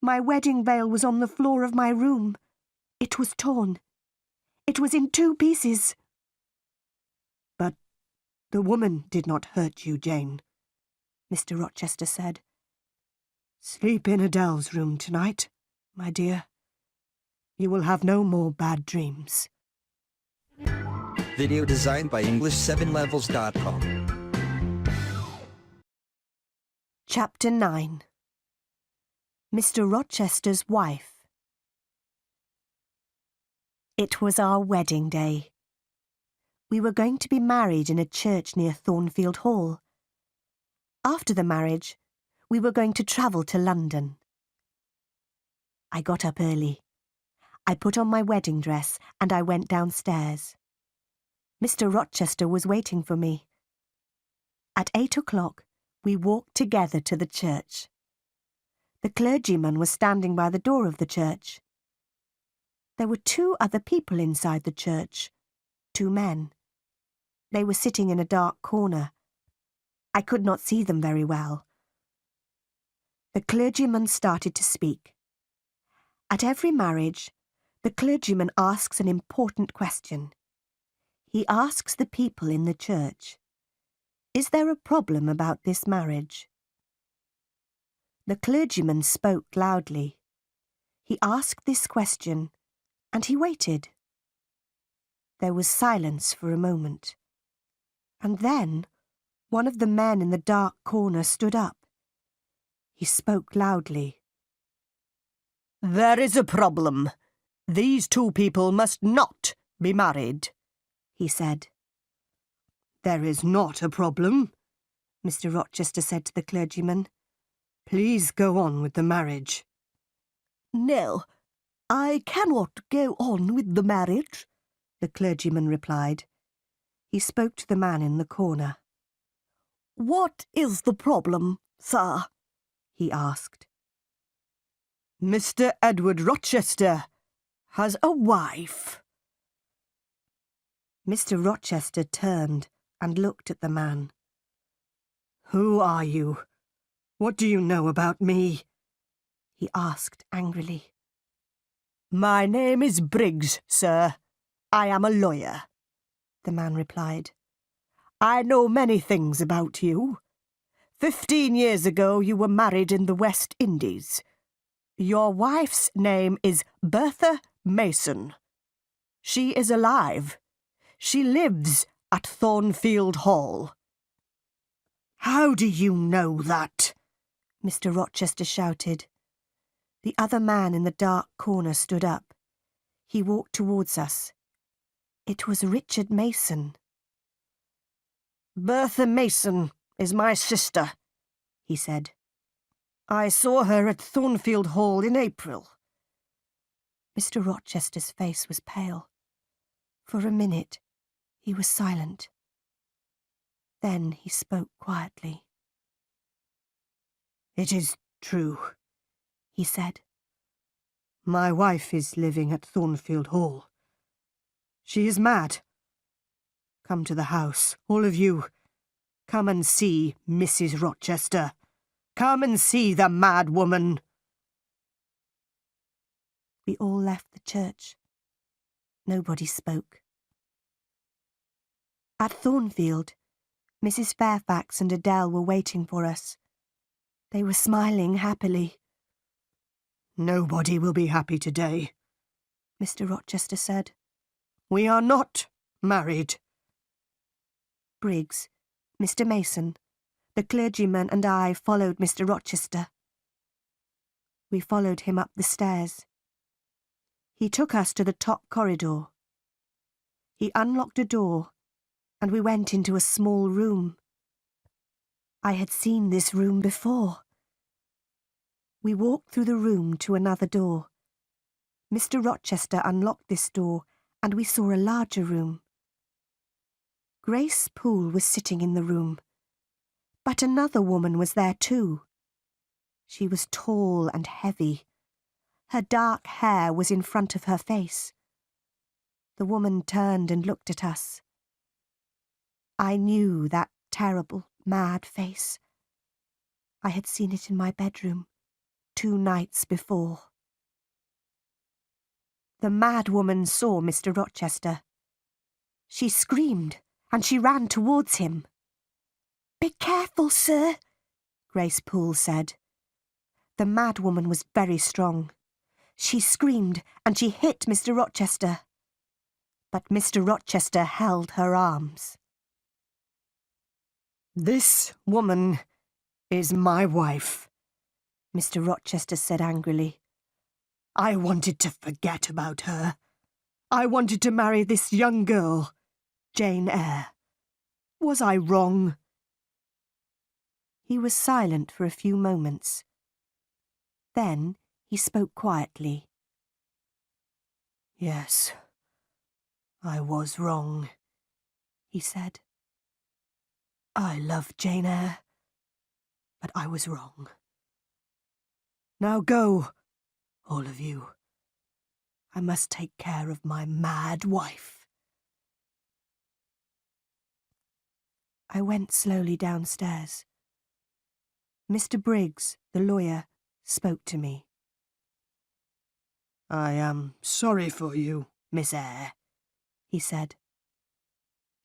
my wedding veil was on the floor of my room. It was torn. It was in 2 pieces.
But the woman did not hurt you, Jane,
Mr. Rochester said.
Sleep in Adele's room tonight, my dear. You will have no more bad dreams.
Video designed by English7levels.com.
Chapter 9. Mr. Rochester's Wife. It was our wedding day. We were going to be married in a church near Thornfield Hall. After the marriage, we were going to travel to London. I got up early. I put on my wedding dress and I went downstairs. Mr. Rochester was waiting for me. At 8 o'clock, we walked together to the church. The clergyman was standing by the door of the church. There were 2 other people inside the church, 2 men. They were sitting in a dark corner. I could not see them very well. The clergyman started to speak. At every marriage, the clergyman asks an important question. He asks the people in the church, "Is there a problem about this marriage?" The clergyman spoke loudly. He asked this question, and he waited. There was silence for a moment. And then one of the men in the dark corner stood up. He spoke loudly.
"There is a problem. These 2 people must not be married," he said. "There is not a problem," Mr. Rochester said to the clergyman. "Please go on with the marriage." "No, I cannot go on with the marriage," the clergyman replied. He spoke to the man in the corner. "What is the problem, sir?" he asked. "Mr. Edward Rochester has a wife." Mr. Rochester turned and looked at the man. "Who are you? What do you know about me?" he asked angrily. "My name is Briggs, sir. I am a lawyer," the man replied. "I know many things about you. 15 years ago you were married in the West Indies. Your wife's name is Bertha Mason. She is alive. She lives at Thornfield Hall." "How do you know that?" Mr. Rochester shouted. The other man in the dark corner stood up. He walked towards us. It was Richard Mason. "Bertha Mason is my sister," he said. "I saw her at Thornfield Hall in April." Mr. Rochester's face was pale. For a minute, he was silent. Then he spoke quietly. "It is true," he said. "My wife is living at Thornfield Hall. She is mad. Come to the house, all of you. Come and see Mrs. Rochester. Come and see the mad woman." We all left the church. Nobody spoke. At Thornfield, Mrs. Fairfax and Adele were waiting for us. They were smiling happily. "Nobody will be happy today," Mr. Rochester said. "We are not married." Briggs, Mr. Mason, the clergyman and I followed Mr. Rochester. We followed him up the stairs. He took us to the top corridor. He unlocked a door, and we went into a small room. I had seen this room before. We walked through the room to another door. Mr. Rochester unlocked this door, and we saw a larger room. Grace Poole was sitting in the room, but another woman was there too. She was tall and heavy. Her dark hair was in front of her face. The woman turned and looked at us. I knew that terrible, mad face. I had seen it in my bedroom 2 nights before. The mad woman saw Mr. Rochester. She screamed, and she ran towards him. "Be careful, sir," Grace Poole said. The mad woman was very strong. She screamed, and she hit Mr. Rochester. But Mr. Rochester held her arms. "This woman is my wife," Mr. Rochester said angrily. "I wanted to forget about her. I wanted to marry this young girl, Jane Eyre. Was I wrong?" He was silent for a few moments. Then he spoke quietly. "Yes, I was wrong," he said. "I love Jane Eyre, but I was wrong. Now go, all of you. I must take care of my mad wife. I went slowly downstairs. Mr. Briggs, the lawyer, spoke to me. "I am sorry for you, Miss Eyre," he said.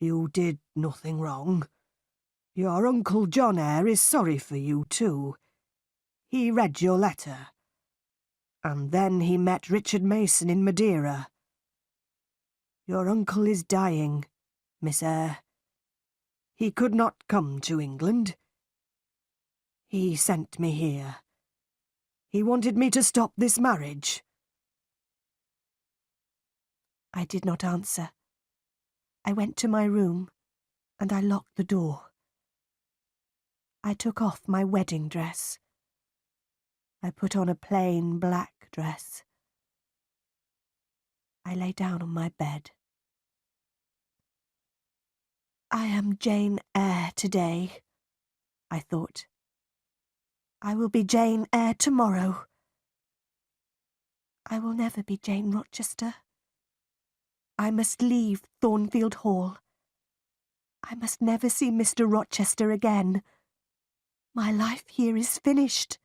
"You did nothing wrong. Your Uncle John Eyre is sorry for you too. He read your letter. And then he met Richard Mason in Madeira. Your uncle is dying, Miss Eyre. He could not come to England. He sent me here. He wanted me to stop this marriage." I did not answer. I went to my room, and I locked the door. I took off my wedding dress. I put on a plain black dress. I lay down on my bed. I am Jane Eyre today, I thought. I will be Jane Eyre tomorrow. I will never be Jane Rochester. I must leave Thornfield Hall. I must never see Mr. Rochester again. My life here is finished.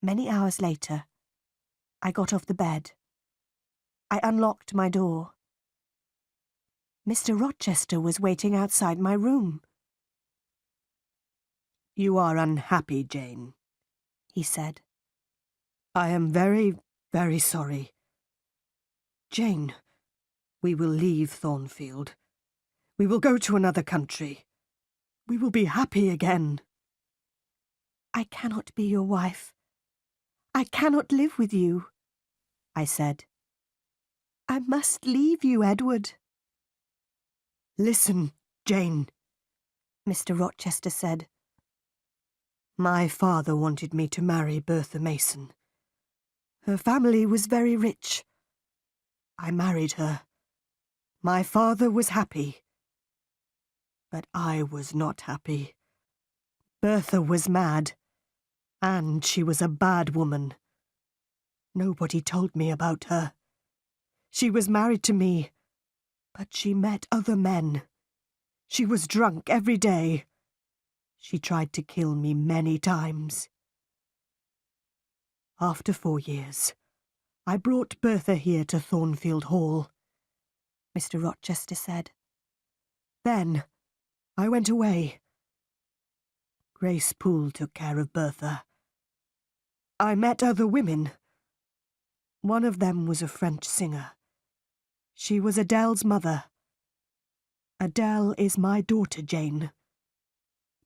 Many hours later, I got off the bed. I unlocked my door. Mr. Rochester was waiting outside my room. "You are unhappy, Jane," he said. "I am very, very sorry. Jane, we will leave Thornfield. We will go to another country. We will be happy again." "I cannot be your wife. I cannot live with you," I said. "I must leave you, Edward." "Listen, Jane," Mr. Rochester said. "My father wanted me to marry Bertha Mason. Her family was very rich. I married her. My father was happy. But I was not happy. Bertha was mad. And she was a bad woman. Nobody told me about her. She was married to me, but she met other men. She was drunk every day. She tried to kill me many times. After 4 years, I brought Bertha here to Thornfield Hall," Mr. Rochester said. "Then I went away. Grace Poole took care of Bertha. I met other women. One of them was a French singer. She was Adele's mother. Adele is my daughter, Jane.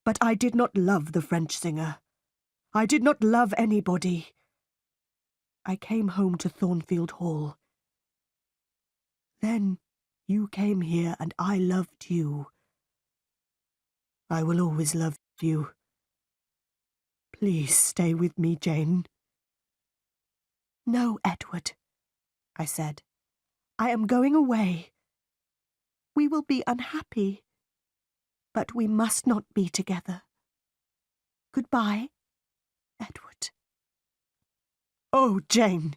But I did not love the French singer. I did not love anybody. I came home to Thornfield Hall. Then you came here and I loved you. I will always love you. Please stay with me, Jane." "No, Edward," I said. "I am going away. We will be unhappy, but we must not be together. Goodbye, Edward." "Oh, Jane!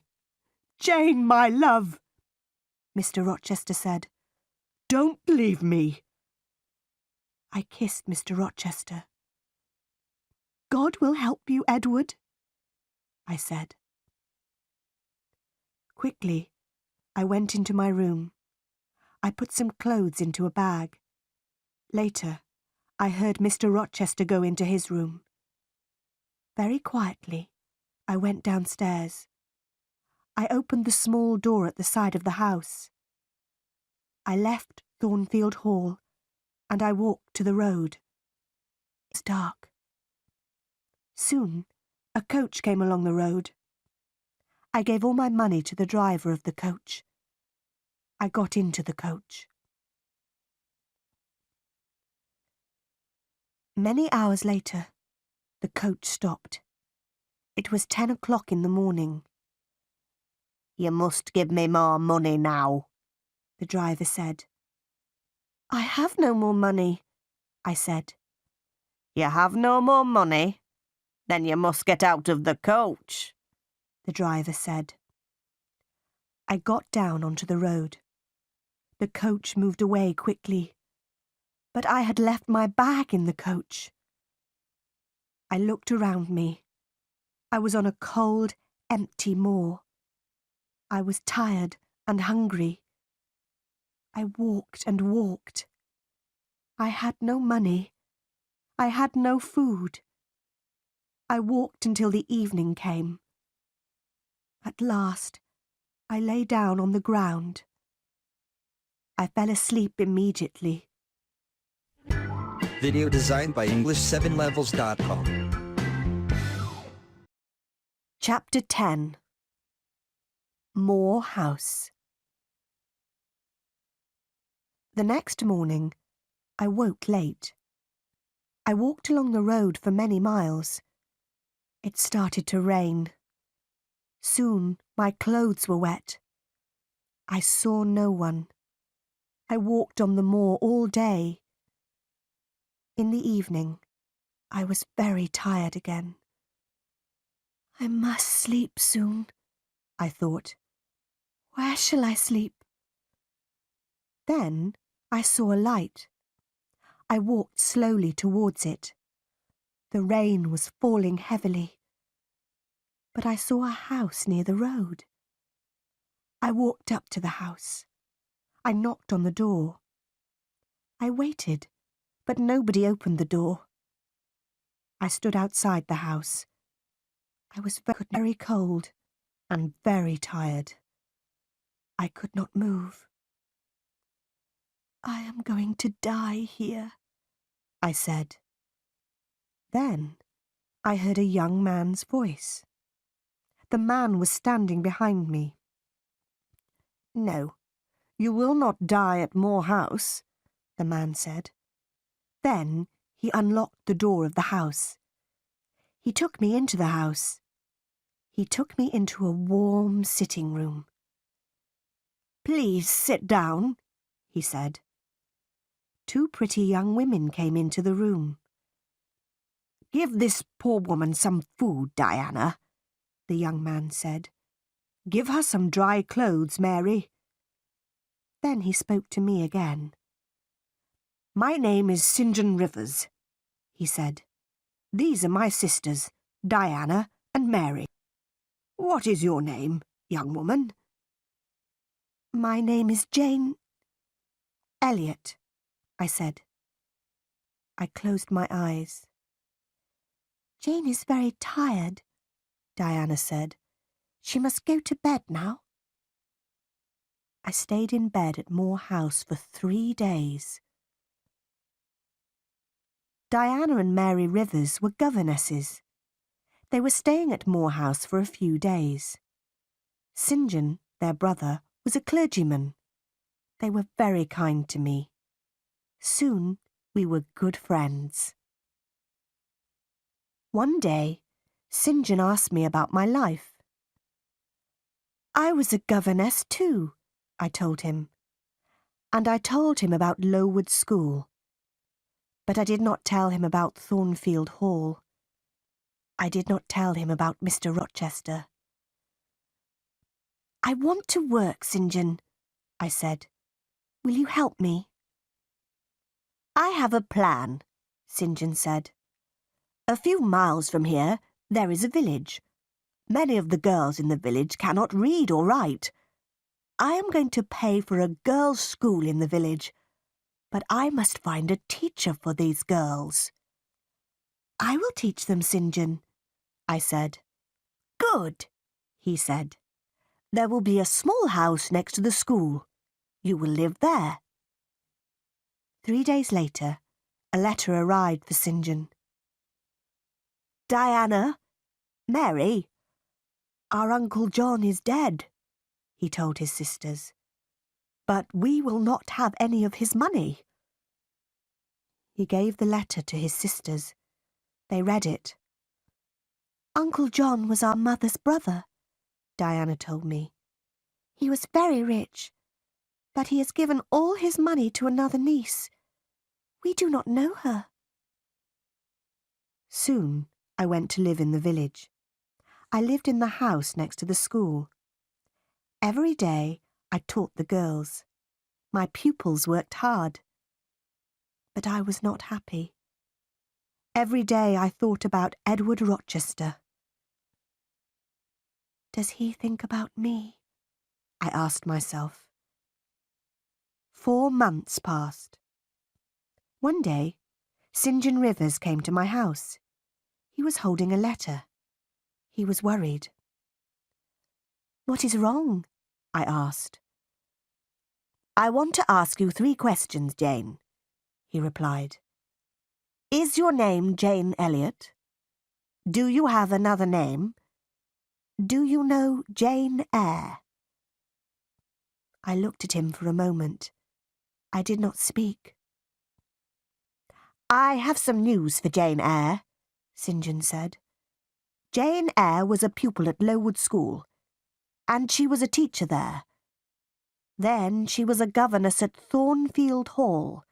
Jane, my love!" Mr. Rochester said. "Don't leave me." I kissed Mr. Rochester. "God will help you, Edward," I said. Quickly, I went into my room. I put some clothes into a bag. Later, I heard Mr. Rochester go into his room. Very quietly, I went downstairs. I opened the small door at the side of the house. I left Thornfield Hall, and I walked to the road. It was dark. Soon, a coach came along the road. I gave all my money to the driver of the coach. I got into the coach. Many hours later, the coach stopped. It was 10 o'clock in the morning. "You must give me more money now," the driver said. "I have no more money," I said. "You have no more money?
Then you must get out of the coach,
the driver said. I got down onto the road. The coach moved away quickly, but I had left my bag in the coach. I looked around me. I was on a cold, empty moor. I was tired and hungry. I walked and walked. I had no money. I had no food. I walked until the evening came. At last, I lay down on the ground. I fell asleep immediately.
Video designed by English7levels.com.
Chapter 10. Moor House. The next morning, I woke late. I walked along the road for many miles. It started to rain. Soon my clothes were wet. I saw no one. I walked on the moor all day. In the evening, I was very tired again. I must sleep soon, I thought. Where shall I sleep? Then I saw a light. I walked slowly towards it. The rain was falling heavily. But I saw a house near the road. I walked up to the house. I knocked on the door. I waited, but nobody opened the door. I stood outside the house. I was very cold and very tired. I could not move. I am going to die here, I said. Then I heard a young man's voice. The man was standing behind me. No, you will not die at Moor House, the man said. Then he unlocked the door of the house. He took me into the house. He took me into a warm sitting room. Please sit down, he said. Two pretty young women came into the room. Give this poor woman some food, Diana, the young man said. Give her some dry clothes, Mary. Then he spoke to me again. My name is St. John Rivers, he said. These are my sisters, Diana and Mary. What is your name, young woman? My name is Jane Elliot, I said. I closed my eyes. Jane is very tired, Diana said. She must go to bed now. I stayed in bed at Moor House for 3 days. Diana and Mary Rivers were governesses. They were staying at Moor House for a few days. St. John, their brother, was a clergyman. They were very kind to me. Soon we were good friends. One day, St. John asked me about my life. I was a governess too, I told him. And I told him about Lowood School. But I did not tell him about Thornfield Hall. I did not tell him about Mr. Rochester. I want to work, St. John, I said. Will you help me? I have a plan, St. John said. A few miles from here, there is a village. Many of the girls in the village cannot read or write. I am going to pay for a girls' school in the village, but I must find a teacher for these girls. I will teach them, St. John, I said. Good, he said. There will be a small house next to the school. You will live there. 3 days later, a letter arrived for St. John. Diana, Mary, our Uncle John is dead, he told his sisters. But we will not have any of his money. He gave the letter to his sisters. They read it. Uncle John was our mother's brother, Diana told me. He was very rich, but he has given all his money to another niece. We do not know her. Soon I went to live in the village. I lived in the house next to the school. Every day I taught the girls. My pupils worked hard. But I was not happy. Every day I thought about Edward Rochester. Does he think about me? I asked myself. 4 months passed. One day, St. John Rivers came to my house. He was holding a letter. He was worried. What is wrong? I asked. I want to ask you 3 questions, Jane, he replied. Is your name Jane Elliot? Do you have another name? Do you know Jane Eyre? I looked at him for a moment. I did not speak. I have some news for Jane Eyre, St. John said. Jane Eyre was a pupil at Lowood School, and she was a teacher there. Then she was a governess at Thornfield Hall,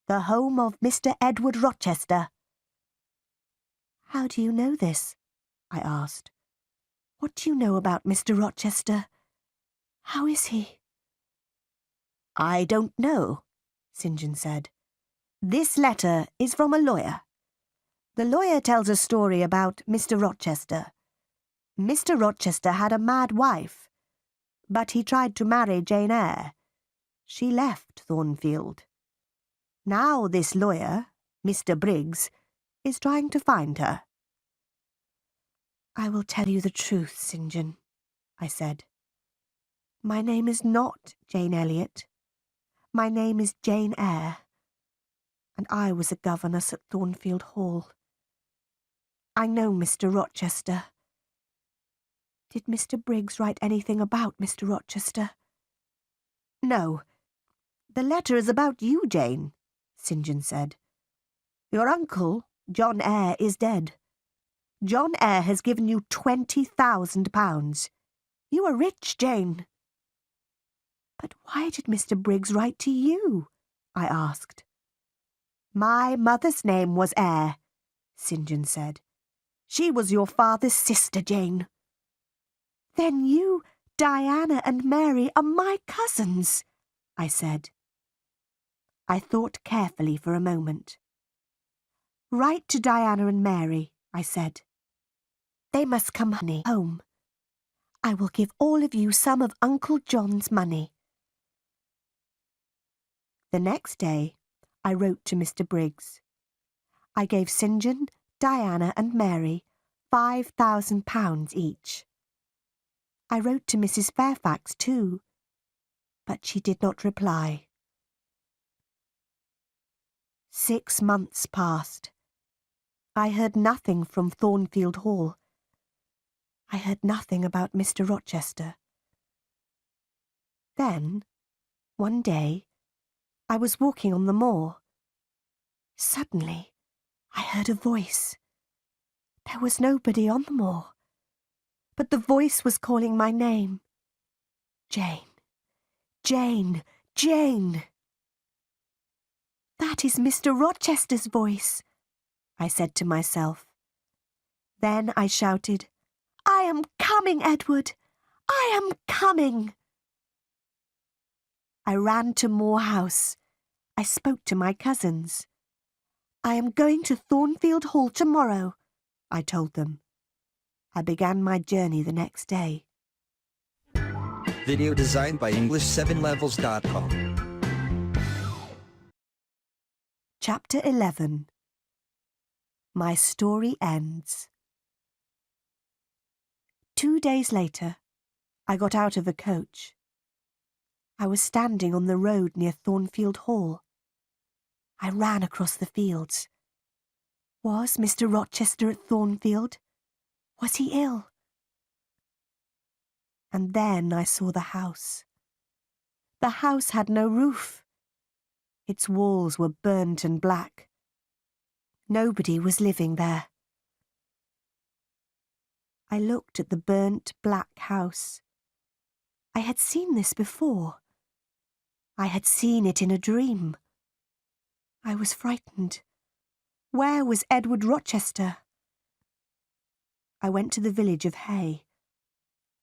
the home of Mr. Edward Rochester. How do you know this? I asked. What do you know about Mr. Rochester? How is he? I don't know, St. John said. This letter is from a lawyer. The lawyer tells a story about Mr. Rochester. Mr. Rochester had a mad wife, but he tried to marry Jane Eyre. She left Thornfield. Now this lawyer, Mr. Briggs, is trying to find her. I will tell you the truth, St. John, I said. My name is not Jane Elliot. My name is Jane Eyre, and I was a governess at Thornfield Hall. I know Mr. Rochester. Did Mr. Briggs write anything about Mr. Rochester? No. The letter is about you, Jane, St. John said. Your uncle, John Eyre, is dead. John Eyre has given you £20,000. You are rich, Jane. But why did Mr. Briggs write to you? I asked. My mother's name was Eyre, St. John said. She was your father's sister, Jane. Then you, Diana and Mary are my cousins, I said. I thought carefully for a moment. Write to Diana and Mary, I said. They must come home. I will give all of you some of Uncle John's money. The next day, I wrote to Mr. Briggs. I gave St. John, Diana and Mary £5,000 each. I wrote to Mrs. Fairfax too, but she did not reply. 6 months passed. I heard nothing from Thornfield Hall. I heard nothing about Mr. Rochester. Then, one day, I was walking on the moor. Suddenly, I heard a voice. There was nobody on the moor, but the voice was calling my name. Jane, Jane, Jane. That is Mr. Rochester's voice, I said to myself. Then I shouted, I am coming, Edward! I am coming! I ran to Moor House. I spoke to my cousins. I am going to Thornfield Hall tomorrow, I told them. I began my journey the next day.
Video designed by English7levels.com.
Chapter 11. My story ends. 2 days later, I got out of a coach. I was standing on the road near Thornfield Hall. I ran across the fields. Was Mr. Rochester at Thornfield? Was he ill? And then I saw the house. The house had no roof. Its walls were burnt and black. Nobody was living there. I looked at the burnt black house. I had seen this before. I had seen it in a dream. I was frightened. Where was Edward Rochester? I went to the village of Hay.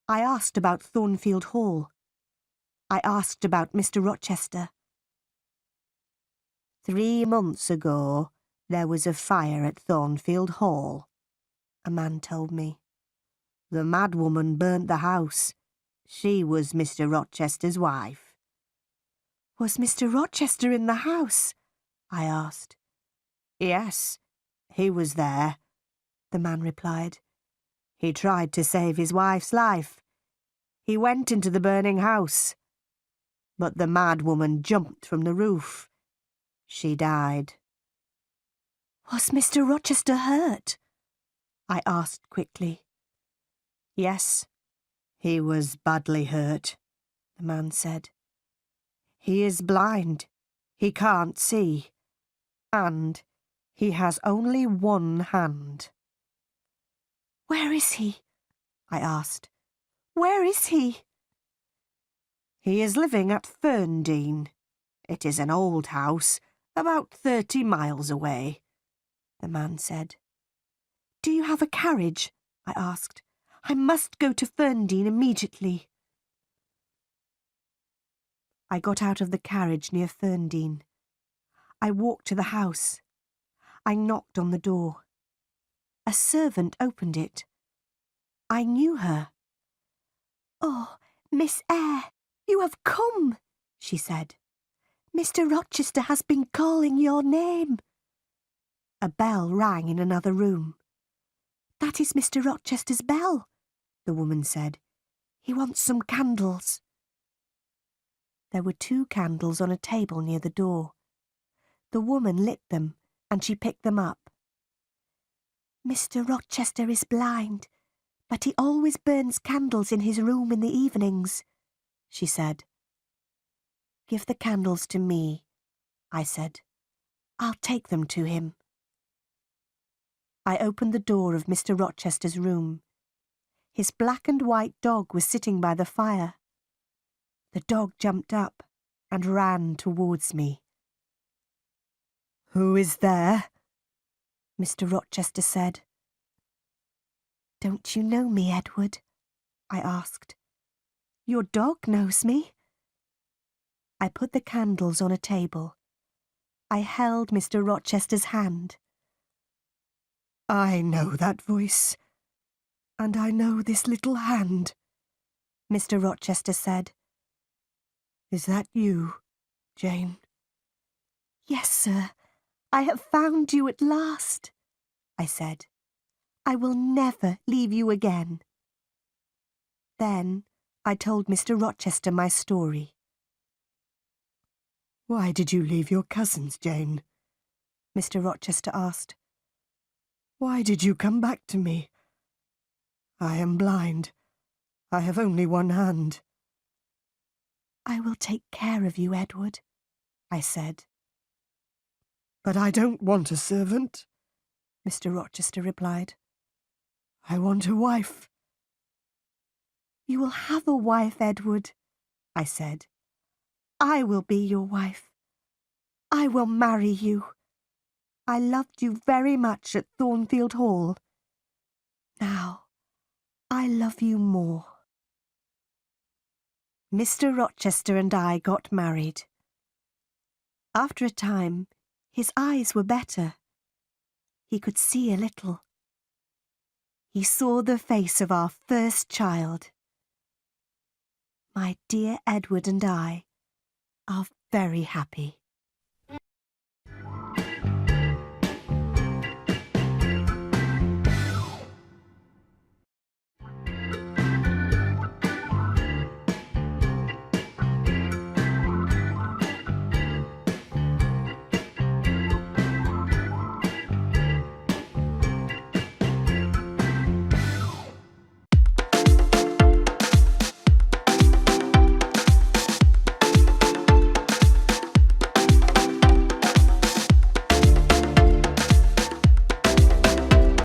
I asked about Thornfield Hall. I asked about Mr. Rochester. 3 months ago, there was a fire at Thornfield Hall, a man told me. The madwoman burnt the house. She was Mr. Rochester's wife. Was Mr. Rochester in the house? I asked. Yes, he was there, the man replied. He tried to save his wife's life. He went into the burning house. But the madwoman jumped from the roof. She died. Was Mr. Rochester hurt? I asked quickly. Yes, he was badly hurt, the man said. He is blind. He can't see. And he has only one hand. Where is he? I asked. Where is he? He is living at Ferndean. It is an old house, about 30 miles away, the man said. Do you have a carriage? I asked. I must go to Ferndean immediately. I got out of the carriage near Ferndean. I walked to the house. I knocked on the door. A servant opened it. I knew her. Oh, Miss Eyre, you have come, she said. Mr. Rochester has been calling your name. A bell rang in another room. That is Mr. Rochester's bell, the woman said. He wants some candles. There were 2 candles on a table near the door. The woman lit them, and she picked them up. Mr. Rochester is blind, but he always burns candles in his room in the evenings, she said. Give the candles to me, I said. I'll take them to him. I opened the door of Mr. Rochester's room. His black and white dog was sitting by the fire. The dog jumped up and ran towards me. Who is there? Mr. Rochester said. Don't you know me, Edward? I asked. Your dog knows me. I put the candles on a table. I held Mr. Rochester's hand. I know that voice, and I know this little hand, Mr. Rochester said. Is that you, Jane? Yes, sir. I have found you at last, I said. I will never leave you again. Then I told Mr. Rochester my story. Why did you leave your cousins, Jane? Mr. Rochester asked. Why did you come back to me? I am blind. I have only one hand. I will take care of you, Edward, I said. But I don't want a servant, Mr. Rochester replied. I want a wife. You will have a wife, Edward, I said. I will be your wife. I will marry you. I loved you very much at Thornfield Hall. Now, I love you more. Mr. Rochester and I got married. After a time, his eyes were better. He could see a little. He saw the face of our first child. My dear Edward and I are very happy.